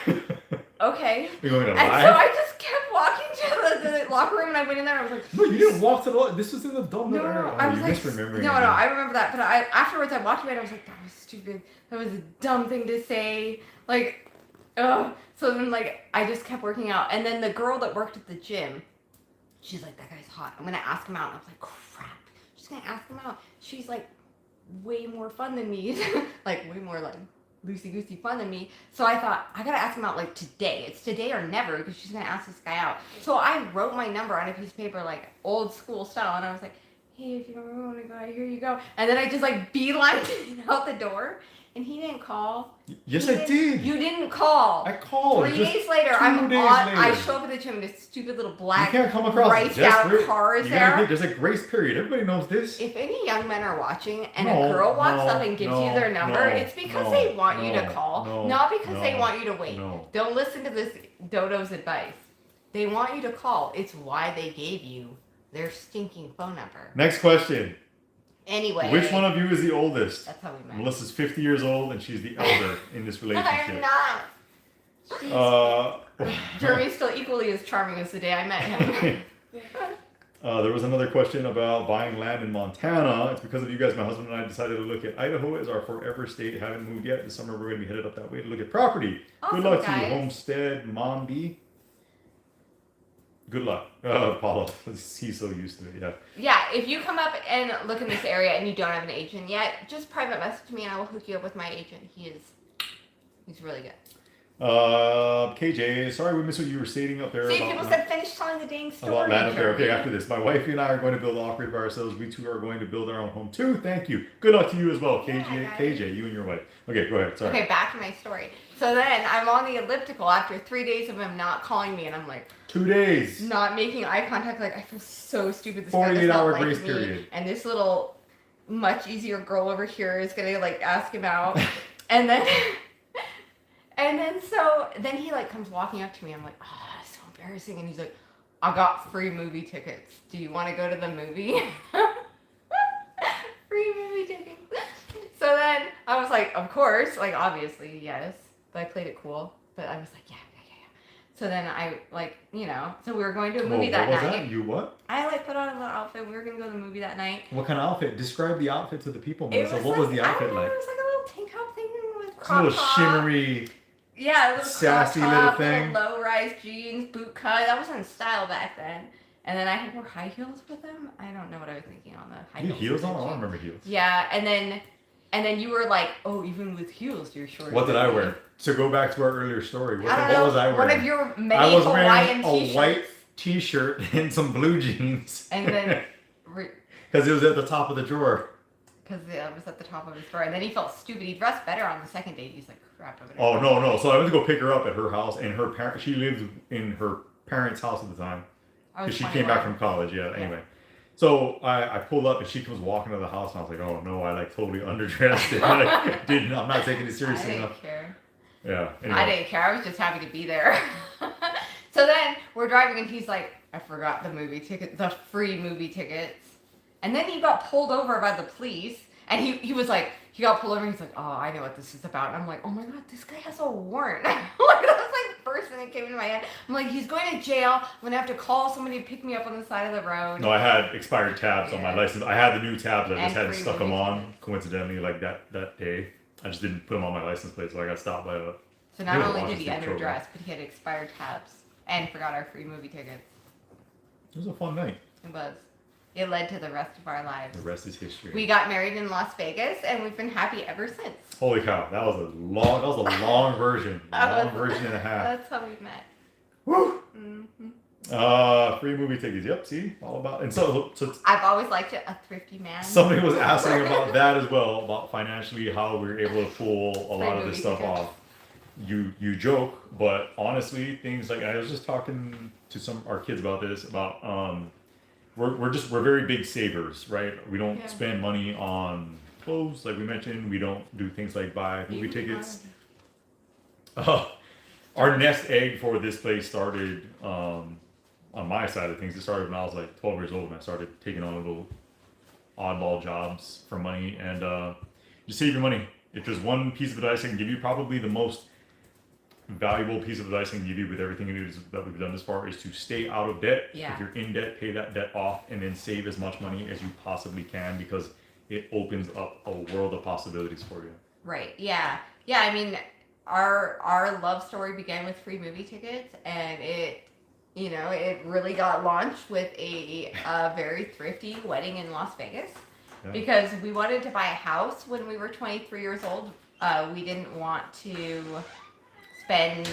"Okay." You're going to And lie? so I just kept walking to the locker room, and I went in there, and I was like, No, you didn't walk to the. This was in the dumb. No, I was you like, misremembering. no, it. I remember that. But afterwards, I walked away and I was like, that was stupid. That was a dumb thing to say. Like, ugh. So then, like, I just kept working out. And then the girl that worked at the gym, she's like, that guy's hot. I'm going to ask him out. And I was like, crap. I'm just going to ask him out. She's like, way more fun than me. Like, way more, like, loosey-goosey fun than me. So I thought, I gotta ask him out like today. It's today or never, because she's gonna ask this guy out. So I wrote my number on a piece of paper, like old school style, and I was like, hey, if you ever want to go out, here you go. And then I just like beelined out the door, and he didn't call. Yes, He I did. You didn't call. I called. 3 Just, days later, 2 I'm days on. later. I show up at the gym, and this stupid little you black can't come across riced out desperate. car is You gotta there. get, there's a grace period. Everybody knows this. If any young men are watching and No, a girl walks no, up and gives no, you their number, no, it's because no, they want you to no, call, no, not because they no, want you to wait. No. Don't listen to this Dodo's advice. They want you to call. It's why they gave you their stinking phone number. Next question. Anyway. Which one of you is the oldest? That's how we met. Melissa's 50 years old and she's the elder in this I'm relationship. not. Uh, Jeremy's still equally as charming as the day I met him. there was another question about buying land in Montana. It's because of you guys, my husband and I decided to look at Idaho as our forever state. Haven't moved yet. This summer we're going to be headed up that way to look at property. Awesome, Good luck to you, guys. Homestead Mom B. Good luck. Paula. He's so used to it, yeah. Yeah, if you come up and look in this area and you don't have an agent yet, just private message me and I will hook you up with my agent. He's really good. KJ, sorry we missed what you were stating up there See, about, people said finish telling the dang story. about land up there. Okay, Jeremy. after this, my wife and I are going to build off grid by ourselves. We too are going to build our own home too. Thank you. Good luck to you as well, Yeah, KJ. guys. KJ, you and your wife. Okay, go ahead. Sorry. Okay, back to my story. So then I'm on the elliptical after 3 days of him not calling me, and I'm like 2 days. not making eye contact. Like I feel so stupid. This guy 48 does not hour like grace me, period. and this little much easier girl over here is gonna like ask him out, and then so then he like comes walking up to me. I'm like, oh, that's so embarrassing, and he's like, I got free movie tickets. Do you want to go to the movie? Free movie tickets. So then I was like, of course, like obviously, yes. But I played it cool. But I was like, yeah. So then I like, so we were going to a movie Whoa, that what was night. that? You what? I like put on a little outfit. We were gonna go to the movie that night. What kind of outfit? Describe the outfit to the people, It Melissa. was What like, was the I don't outfit know, like? It was like a little tank top thing with It's a crop little top. shimmery. Yeah, a little sassy crop little top, thing. low-rise jeans, boot cut. That was in style back then. And then I wore high heels with them. I don't know what I was thinking on the high You heels. heels on? I don't remember heels. Yeah, and then you were like, oh, even with heels, you're short. What did I wear? To go back to our earlier story, what I don't know. was I wearing? One of your many I was Hawaiian wearing a t-shirts. white t-shirt and some blue jeans. And then, Because it was at the top of the drawer. because it was at the top of his drawer, and then he felt stupid. He dressed better on the second date. He's like, crap over there. Oh no! So I went to go pick her up at her house, and her parent. She lived in her parents' house at the time I was because she 21. came back from college. Yeah. Anyway, so I pulled up, and she comes walking to the house, and I was like, oh no! I like totally underdressed. And I like, didn't. I'm not taking it I seriously didn't enough. care. Yeah. I Anyway. didn't care. I was just happy to be there. So then we're driving, and he's like, I forgot the movie ticket, the free movie tickets. And then he got pulled over by the police, and he was like, he got pulled over, and he's like, oh, I know what this is about. And I'm like, oh my god, this guy has a warrant. Like, that was like the first thing that came into my head. I'm like, he's going to jail. I'm gonna have to call somebody to pick me up on the side of the road. No, I had expired tabs on my Yeah. license. I had the new tabs. I just And hadn't free stuck them movie on tickets. coincidentally like that day. I just didn't put them on my license plate, so I got stopped by a. So not They were only did watching he Steve Trevor. underdress, but he had expired tabs and forgot our free movie tickets. It was a fun night. It was. It led to the rest of our lives. The rest is history. We got married in Las Vegas, and we've been happy ever since. Holy cow! That was a long version. That Long was- version and a half. That's how we met. Woo! hmm Free movie tickets. Yep. See, all about. And so I've always liked it, a thrifty man. somebody was asking about that as well, about financially how we were able to pull a lot of movie this stuff tickets. off. You joke, but honestly, things like I was just talking to some our kids about this about we're very big savers, right? We don't Yeah. spend money on clothes like we mentioned. We don't do things like buy movie tickets. Our nest egg for this place started on my side of things. It started when I was like 12 years old, and I started taking on little oddball jobs for money, and you save your money. If there's one piece of advice I can give you, probably the most valuable piece of advice I can give you with everything it is that we've done this far is to stay out of debt. Yeah. If you're in debt, pay that debt off, and then save as much money as you possibly can, because it opens up a world of possibilities for you. Right. Yeah. Yeah. I mean, our love story began with free movie tickets, and it really got launched with a very thrifty wedding in Las Vegas. Yeah. Because we wanted to buy a house when we were 23 years old. We didn't want to spend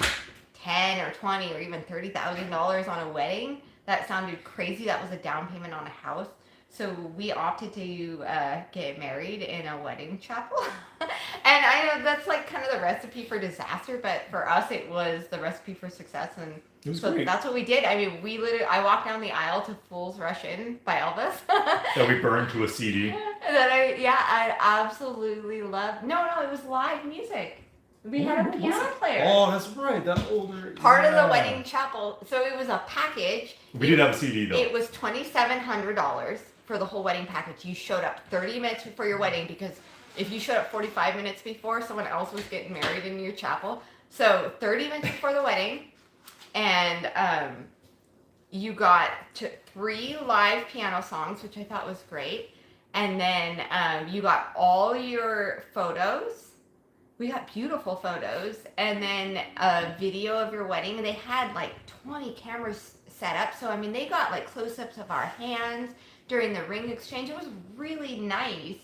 10 or 20 or even $30,000 on a wedding. That sounded crazy. That was a down payment on a house. So we opted to get married in a wedding chapel. And I know that's like kind of the recipe for disaster, but for us it was the recipe for success. And It was so great. that's what we did. I mean, I walked down the aisle to Fools Rush In by Elvis. That we burned to a CD. And then I absolutely loved. No, it was live music. We had a piano player. Oh, that's right. That older. Part of the yeah. wedding chapel. So it was a package. We did have a CD though. It was $2,700 for the whole wedding package. You showed up 30 minutes before your wedding, because if you showed up 45 minutes before, someone else was getting married in your chapel. So 30 minutes before the wedding, and you got 3 live piano songs, which I thought was great. And then you got all your photos. We got beautiful photos, and then a video of your wedding. And they had like 20 cameras set up. So, I mean, they got like close-ups of our hands during the ring exchange. It was really nice.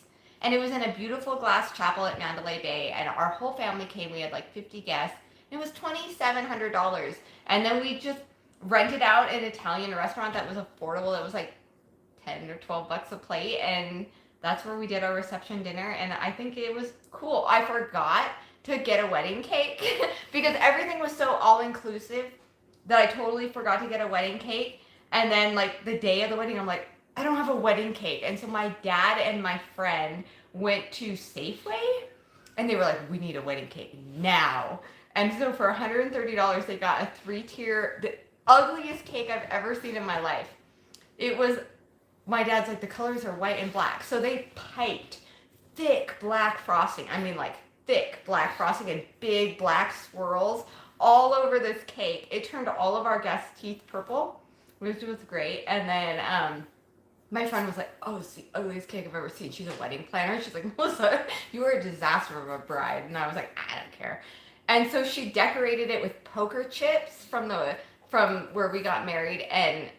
And it was in a beautiful glass chapel at Mandalay Bay. And our whole family came. We had like 50 guests. It was $2,700, and then we just rented out an Italian restaurant that was affordable. It was like 10 or 12 bucks a plate, and that's where we did our reception dinner, and I think it was cool. I forgot to get a wedding cake because everything was so all inclusive that I totally forgot to get a wedding cake. And then like the day of the wedding, I'm like, I don't have a wedding cake. And so my dad and my friend went to Safeway, and they were like, we need a wedding cake now. And so for $130, they got a 3-tier, the ugliest cake I've ever seen in my life. It was, my dad's like, the colors are white and black. So they piped thick black frosting. I mean, like thick black frosting and big black swirls all over this cake. It turned all of our guests' teeth purple, which was great. And then my friend was like, oh, it's the ugliest cake I've ever seen. She's a wedding planner. She's like, Melissa, you were a disaster of a bride. And I was like, I don't care. And so she decorated it with poker chips from where we got married, and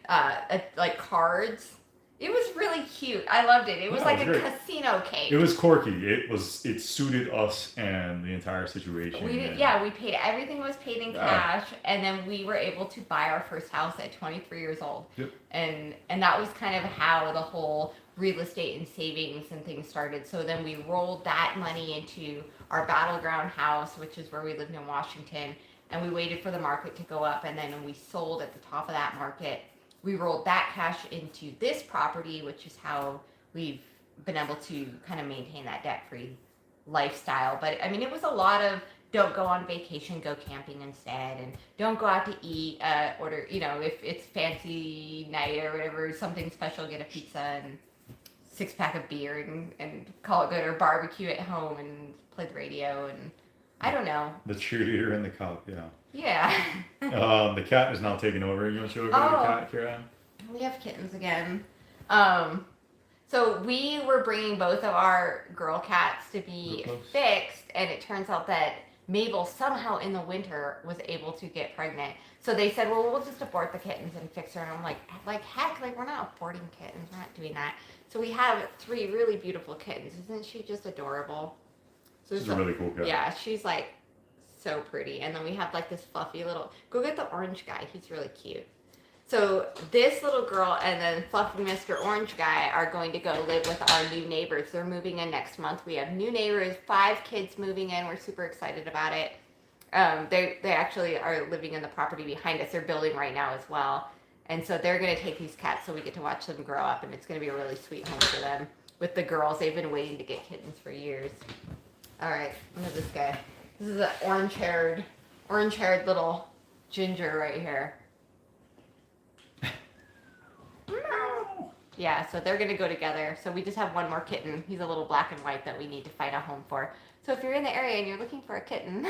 like cards. It was really cute. I loved it. It was like a casino cake. It was quirky. It suited us and the entire situation. We paid, everything was paid in cash, and then we were able to buy our first house at 23 years old. Yep. And that was kind of how the whole real estate and savings and things started. So then we rolled that money into our battleground house, which is where we lived in Washington, and we waited for the market to go up, and then when we sold at the top of that market, we rolled that cash into this property, which is how we've been able to kind of maintain that debt-free lifestyle. But I mean, it was a lot of don't go on vacation, go camping instead, and don't go out to eat, order, if it's fancy night or whatever, something special, get a pizza and 6-pack of beer and call it good, or barbecue at home and play the radio, and I don't know. The cheerleader and the cop, yeah. Yeah. The cat is now taking over. You want to show over the cat, Kira? We have kittens again. So we were bringing both of our girl cats to be fixed, and it turns out that Mabel somehow in the winter was able to get pregnant. So they said, well, we'll just abort the kittens and fix her. And I'm like heck, like we're not aborting kittens. We're not doing that. So we have 3 really beautiful kittens. Isn't she just adorable? So She's a really cool cat. Yeah, she's like so pretty. And then we have like this fluffy little, go get the orange guy. He's really cute. So this little girl and then fluffy Mr. Orange guy are going to go live with our new neighbors. They're moving in next month. We have new neighbors, 5 kids moving in. We're super excited about it. They actually are living in the property behind us. They're building right now as well. And so they're going to take these cats so we get to watch them grow up. And it's going to be a really sweet home for them. With the girls, they've been waiting to get kittens for years. All right, look at this guy. This is an orange-haired little ginger right here. Yeah, so they're going to go together. So we just have one more kitten. He's a little black and white that we need to find a home for. So if you're in the area and you're looking for a kitten,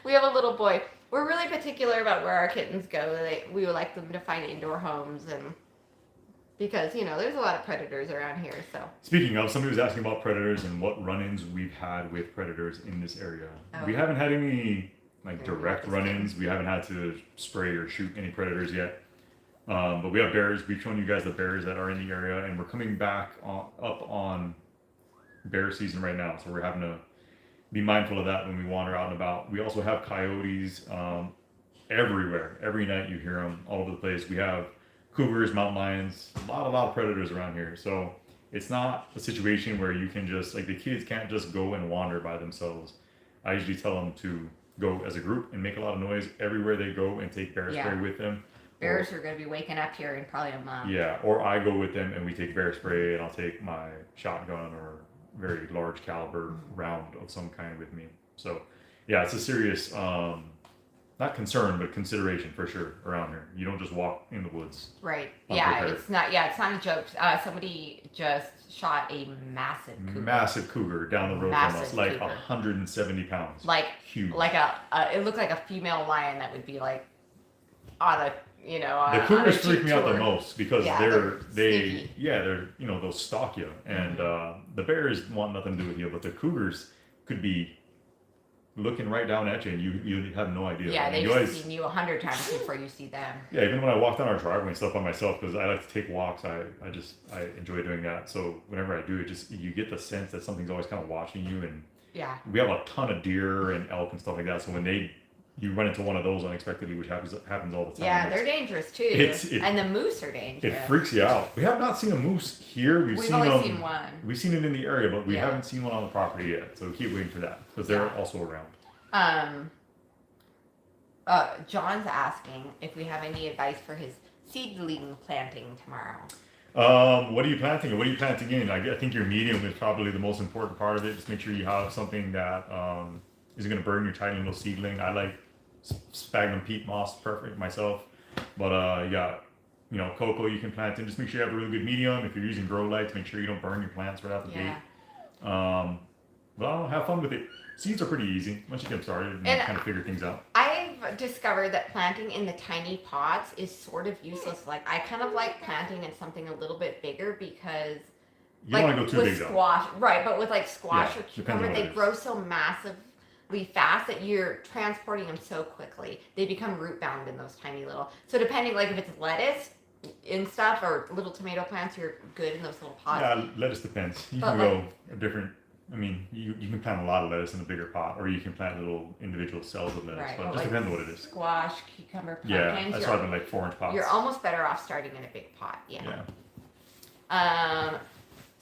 we have a little boy. We're really particular about where our kittens go. We would like them to find indoor homes, and because, there's a lot of predators around here. So speaking of, somebody was asking about predators and what run-ins we've had with predators in this area. We haven't had any direct run-ins. We haven't had to spray or shoot any predators yet. But we have bears. We've shown you guys the bears that are in the area, and we're coming back up on bear season right now. So we're having to be mindful of that when we wander out and about. We also have coyotes everywhere. Every night you hear them all over the place. We have cougars, mountain lions, a lot of predators around here. So it's not a situation where you can just, the kids can't just go and wander by themselves. I usually tell them to go as a group and make a lot of noise everywhere they go and take bear spray with them. Bears are going to be waking up here in probably a month. Yeah, or I go with them and we take bear spray, and I'll take my shotgun or very large caliber round of some kind with me. So yeah, it's a serious, not concern, but consideration for sure around here. You don't just walk in the woods. Right. Yeah, it's not a joke. Somebody just shot a massive cougar down the road from us, 170 pounds. Huge. It looked like a female lion that would be on a, the cougars freak me out the most because they're they'll stalk you, and the bears want nothing to do with you, but the cougars could be looking right down at you, and you have no idea. Yeah, they've seen you 100 times before you see them. Yeah, even when I walk down our driveway and stuff by myself, because I like to take walks, I enjoy doing that. So whenever I do it, you get the sense that something's always kind of watching you, and Yeah. We have a ton of deer and elk and stuff like that. So when you run into one of those unexpectedly, which happens all the time. Yeah, they're dangerous too. And the moose are dangerous. It freaks you out. We have not seen a moose here. We've seen only them, seen one. We've seen it in the area, but we Yeah. haven't seen one on the property yet. So keep waiting for that because they're Yeah. also around. John's asking if we have any advice for his seedling planting tomorrow. What are you planting and what are you planting in? I think your medium is probably the most important part of it. Just make sure you have something that isn't going to burn your tiny little seedling. I like sphagnum peat moss, perfect myself. But you got cocoa you can plant in. Just make sure you have a really good medium. If you're using grow lights, make sure you don't burn your plants right out the gate. Well, have fun with it. Seeds are pretty easy once you get them started and kind of figure things out. I've discovered that planting in the tiny pots is sort of useless. Like I kind of like planting in something a little bit bigger because you don't want to go too big squash, right? But with like squash or cucumber, they it is. grow so massively fast that you're transporting them so quickly. They become root bound in those tiny little. So depending, like if it's lettuce and stuff or little tomato plants, you're good in those little pots. Yeah, lettuce depends. You can go a different. I mean, you can plant a lot of lettuce in a bigger pot, or you can plant little individual cells of lettuce. Right, But it well, just like depends on what it is. Squash, cucumber, Yeah, pumpkins. that's why I've been like 4-inch pots. You're almost better off starting in a big pot. Yeah.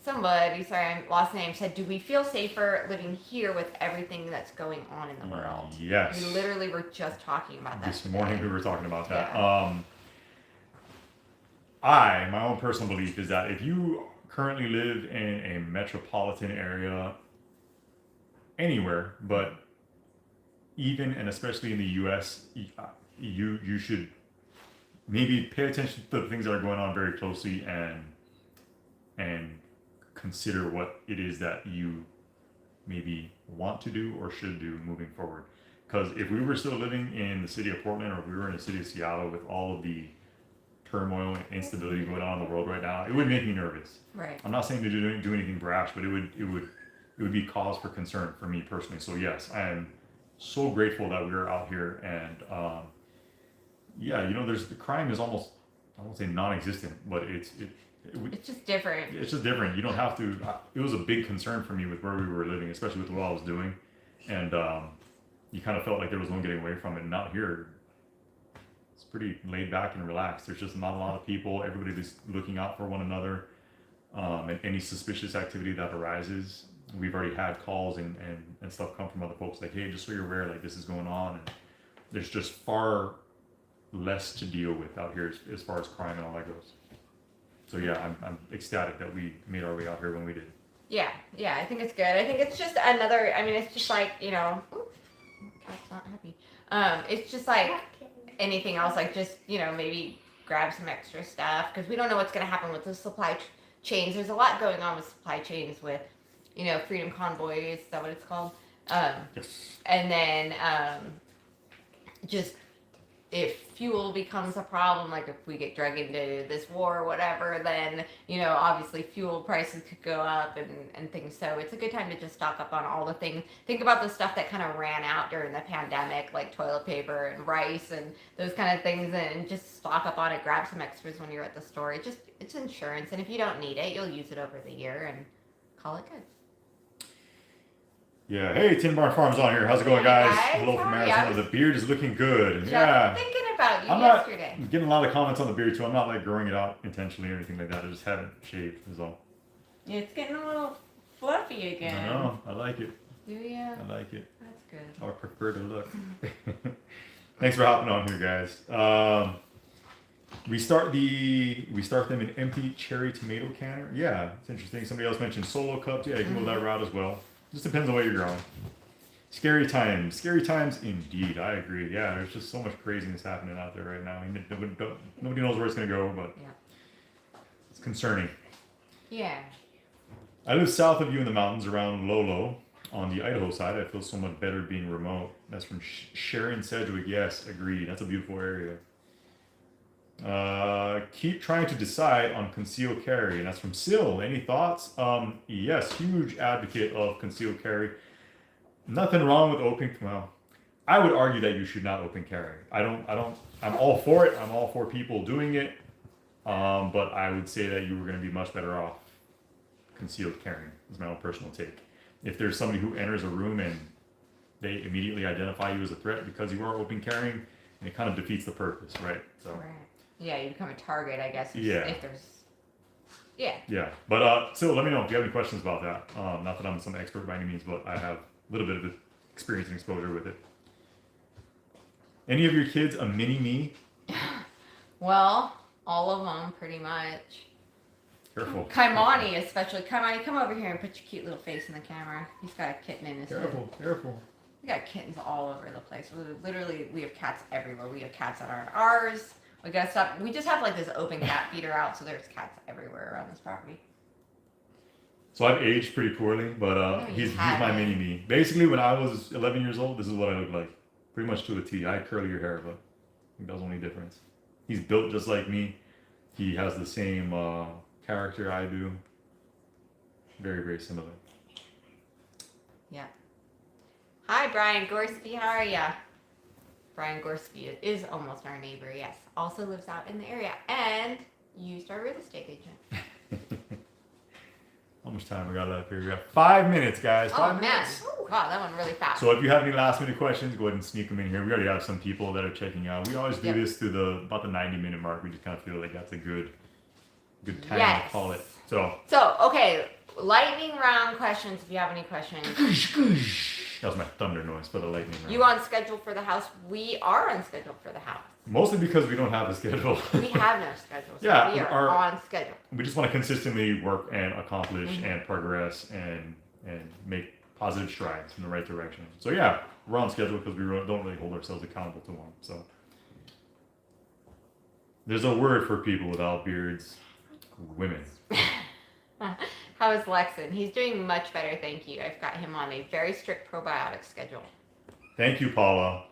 Somebody, sorry, I lost the name, said, do we feel safer living here with everything that's going on in the world? Yes. We literally were just talking about that This today. morning we were talking about that. Yeah. My own personal belief is that if you currently live in a metropolitan area anywhere, but even and especially in the U.S., you should maybe pay attention to the things that are going on very closely and consider what it is that you maybe want to do or should do moving forward. Because if we were still living in the city of Portland or if we were in the city of Seattle with all of the turmoil and instability going on in the world right now, it would make me nervous. Right. I'm not saying to do anything brash, but it would be cause for concern for me personally. So yes, I am so grateful that we're out here and there's the crime is almost, I won't say non-existent, but it's just different. It's just different. You don't have to. It was a big concern for me with where we were living, especially with what I was doing, and you kind of felt like there was no getting away from it. And out here, it's pretty laid back and relaxed. There's just not a lot of people. Everybody's looking out for one another, and any suspicious activity that arises, we've already had calls and stuff come from other folks like, hey, just so you're aware, like this is going on, and there's just far less to deal with out here as far as crime and all that goes. So yeah, I'm ecstatic that we made our way out here when we did. Yeah, I think it's good. I think it's just another, I mean, it's just like, cat's not happy. It's just like anything else, like just, maybe grab some extra stuff because we don't know what's going to happen with the supply chains. There's a lot going on with supply chains with, Freedom Convoys, is that what it's called? Yes. And then just if fuel becomes a problem, like if we get dragged into this war or whatever, then, obviously fuel prices could go up and things. So it's a good time to just stock up on all the things. Think about the stuff that kind of ran out during the pandemic, like toilet paper and rice and those kind of things, and just stock up on it. Grab some extras when you're at the store. It's insurance. And if you don't need it, you'll use it over the year and call it good. Yeah, hey, Tin Barn Farms on here. How's it going, Hey, guys? guys. Hello from How are Arizona. you? The beard is looking good. Just Yeah. thinking about you I'm yesterday. not getting a lot of comments on the beard too. I'm not like growing it out intentionally or anything like that. I just haven't shaved is all. It's getting a little fluffy again. I know. I like it. Do you? I like it. That's good. How I prefer to look. Thanks for hopping on here, guys. We start them in empty cherry tomato canner. Yeah, it's interesting. Somebody else mentioned solo cups. Yeah, you can go that route as well. Just depends on what you're growing. Scary times indeed. I agree. Yeah, there's just so much craziness happening out there right now. I mean, nobody knows where it's going to go, but Yeah. it's concerning. Yeah. I live south of you in the mountains around Lolo on the Idaho side. I feel so much better being remote. That's from Sharon Sedgwick. Yes, agreed. That's a beautiful area. Keep trying to decide on concealed carry, and that's from Sil. Any thoughts? Yes, huge advocate of concealed carry. Nothing wrong with open. Well, I would argue that you should not open carry. I'm all for it. I'm all for people doing it. But I would say that you were going to be much better off concealed carrying. Is my own personal take. if there's somebody who enters a room and they immediately identify you as a threat because you are open carrying, and it kind of defeats the purpose, right? So Right. Yeah, you become a target, I guess. Yeah. If there's. Yeah. yeah, but still, let me know if you have any questions about that. Not that I'm some expert by any means, but I have a little bit of experience and exposure with it. Any of your kids a mini me? Well, all of them, pretty much. Careful. Kaimani, especially. Kaimani, come over here and put your cute little face in the camera. He's got a kitten in his head. Careful. We got kittens all over the place. We have cats everywhere. We have cats that aren't ours. We gotta stop. We just have like this open cat feeder out, so there's cats everywhere around this property. So I've aged pretty poorly, but No, you he's my haven't. mini me. Basically, when I was 11 years old, this is what I looked like. Pretty much to a T. I had curlier hair, but I think that was the only difference. He's built just like me. He has the same character I do. Very, very similar. Yeah. Hi, Brian Gorski. How are ya? Brian Gorski is almost our neighbor. Yes. Also lives out in the area and used our real estate agent. How much time we got left here? We got 5 minutes, guys. Oh 5 man! minutes. Wow, that went really fast. So if you have any last minute questions, go ahead and sneak them in here. We already have some people that are checking out. We always do Yep. this to about the 90-minute mark. We just kind of feel like that's a good time Yes. to call it. So So okay, lightning round questions. If you have any questions, that was my thunder noise for the lightning round. you on schedule for the house? We are on schedule for the house. Mostly because we don't have a schedule. We have no schedule. So Yeah, we are on schedule. We just want to consistently work and accomplish and progress and make positive strides in the right direction. So yeah, we're on schedule because we don't really hold ourselves accountable to one. So there's a word for people without beards: women. How is Lexon? He's doing much better, thank you. I've got him on a very strict probiotic schedule. Thank you, Paula.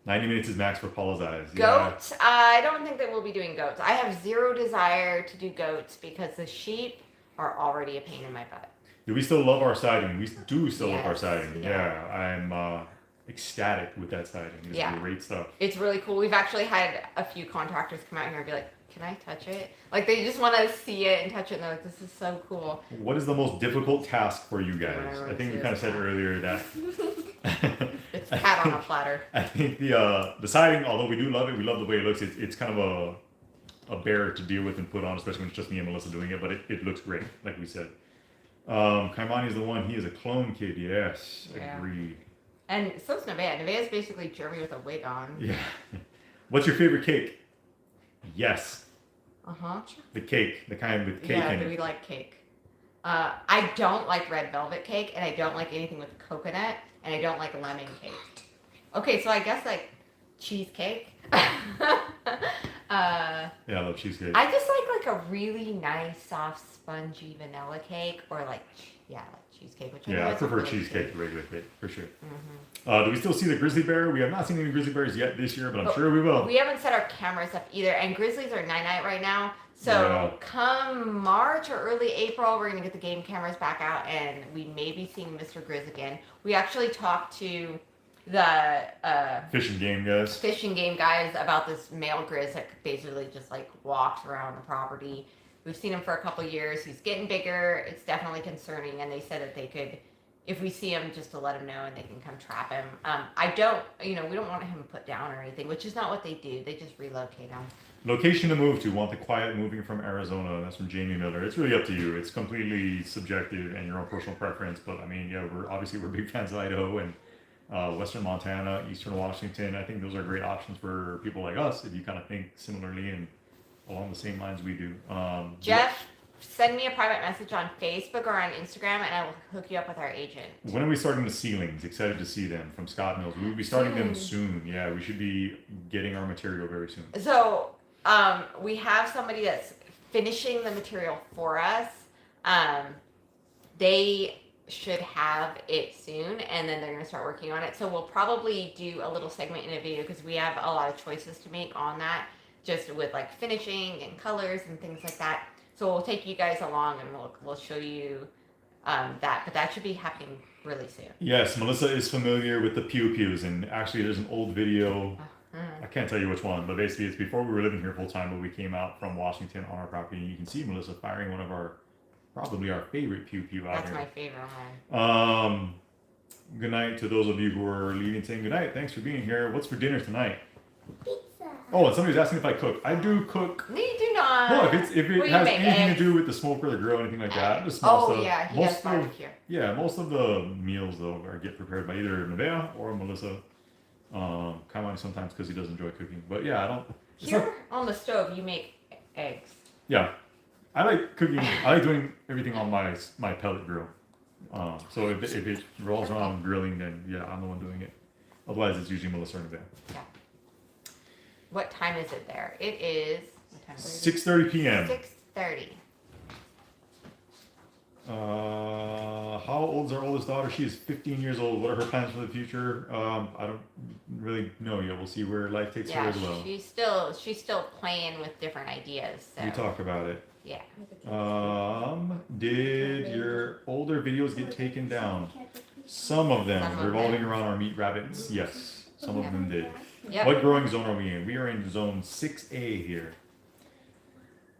90 minutes is max for Paula's eyes. Goats? I don't think that we'll be doing goats. I have zero desire to do goats because the sheep are already a pain in my butt. Do we still love our siding? We do still love our Yes, siding. yeah. Yeah, I'm ecstatic with that siding. It's Yeah. great stuff. It's really cool. We've actually had a few contractors come out here and be like, can I touch it? Like they just want to see it and touch it and they're like, this is so cool. What is the most difficult task for you guys? Whatever I think it we is. kind of said earlier that It's cat on a platter. I think the siding, although we do love it, we love the way it looks. It's kind of a bear to deal with and put on, especially when it's just me and Melissa doing it. But it looks great, like we said. Kaimani is the one. He is a clone kid. Yes, Yeah. agreed. And so is Nevaeh. Nevaeh is basically Jeremy with a wig on. Yeah. What's your favorite cake? Yes, Uh-huh. the cake, the kind with cake Yeah, in we it. like cake. I don't like red velvet cake, and I don't like anything with coconut, and I don't like lemon cake. Okay, so I guess like cheesecake. Yeah, I love cheesecake. I just like a really nice, soft, spongy vanilla cake, or like cheesecake. Which Yeah, I know prefer really cheesecake to regular cake for sure. Mm-hmm. Do we still see the grizzly bear? We have not seen any grizzly bears yet this year, but I'm sure we will. We haven't set our cameras up either, and grizzlies are night right now. So Yeah. come March or early April, we're gonna get the game cameras back out, and we may be seeing Mr. Grizz again. We actually talked to the Fish and game, guys. fishing game guys about this male grizz that basically just like walks around the property. We've seen him for a couple years. He's getting bigger. It's definitely concerning, and they said that they could, if we see him, just to let him know and they can come trap him. I don't, we don't want him put down or anything, which is not what they do. They just relocate him. Location to move to. Want the quiet moving from Arizona. That's from Jamie Miller. It's really up to you. It's completely subjective and your own personal preference. But I mean, yeah, we're big fans of Idaho and Western Montana, Eastern Washington. I think those are great options for people like us if you kind of think similarly and along the same lines we do. Jeff, send me a private message on Facebook or on Instagram, and I will hook you up with our agent. When are we starting the ceilings? Excited to see them from Scott Mills. We will be starting them soon. Yeah, we should be getting our material very soon. So we have somebody that's finishing the material for us. They should have it soon, and then they're going to start working on it. So we'll probably do a little segment in a video because we have a lot of choices to make on that, just with like finishing and colors and things like that. So we'll take you guys along and we'll show you that, but that should be happening really soon. Yes, Melissa is familiar with the pew pews, and actually there's an old video. I can't tell you which one, but basically it's before we were living here full time, but we came out from Washington on our property, and you can see Melissa firing one of our probably our favorite pew pew out That's here. my favorite one. Good night to those of you who are leaving, saying good night. Thanks for being here. What's for dinner tonight? Pizza. Oh, and somebody's asking if I cook. I do cook. No, you do not. No, if it Well, you has make anything eggs. to do with the smoke or the grill, anything like that, the small Oh stuff. yeah, he most does of, barbecue. yeah, most of the meals though are get prepared by either Nevaeh or Melissa. Kamani sometimes because he does enjoy cooking, but yeah, I don't. It's not, Here on the stove, you make eggs. yeah, I like cooking. I like doing everything on my pellet grill. So if it rolls around grilling, then yeah, I'm the one doing it. Otherwise, it's usually Melissa or Nevaeh. What time is it there? It is. What time is it? 6:30 p.m. 6:30. How old's our oldest daughter? She is 15 years old. What are her plans for the future? I don't really know yet. We'll see where life takes her Yeah, as well. she's still playing with different ideas. So We talk about it. yeah. Did your older videos get taken down? Some of them Some of revolving them. around our meat rabbits. Yes, some of them did. Yep. What growing zone are we in? We are in zone 6A here.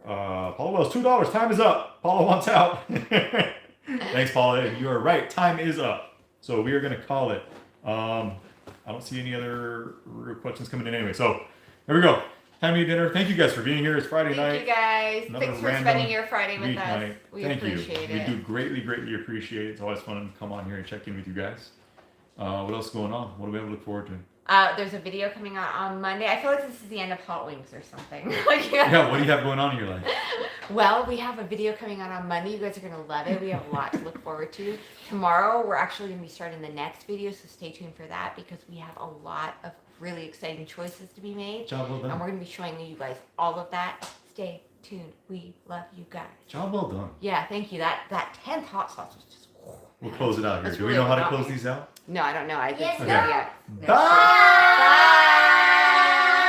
Paula Wells, $2. Time is up. Paula wants out. Thanks, Paula. You are right. Time is up. So we are going to call it. I don't see any other questions coming in anyway. So there we go. Time to eat dinner. Thank you guys for being here. It's Friday Thank night. you guys. Another Thanks for random spending your Friday with us. Weeknight. We Thank appreciate you. it. We do greatly appreciate it. It's always fun to come on here and check in with you guys. What else is going on? What do we have to look forward to? There's a video coming out on Monday. I feel like this is the end of Hot Wings or something. Like, Yeah, what do you have going on in your life? Well, we have a video coming out on Monday. You guys are going to love it. We have a lot to look forward to. Tomorrow, we're actually going to be starting the next video, so stay tuned for that because we have a lot of really exciting choices to be made. Job well And done. we're going to be showing you guys all of that. Stay tuned. We love you guys. Job well done. Yeah, thank you. That 10th hot sauce was just... We'll close it out here. That's Do we really know how to phenomenal. close these out? No, I don't know. I didn't Yes, see no. it yet. Bye!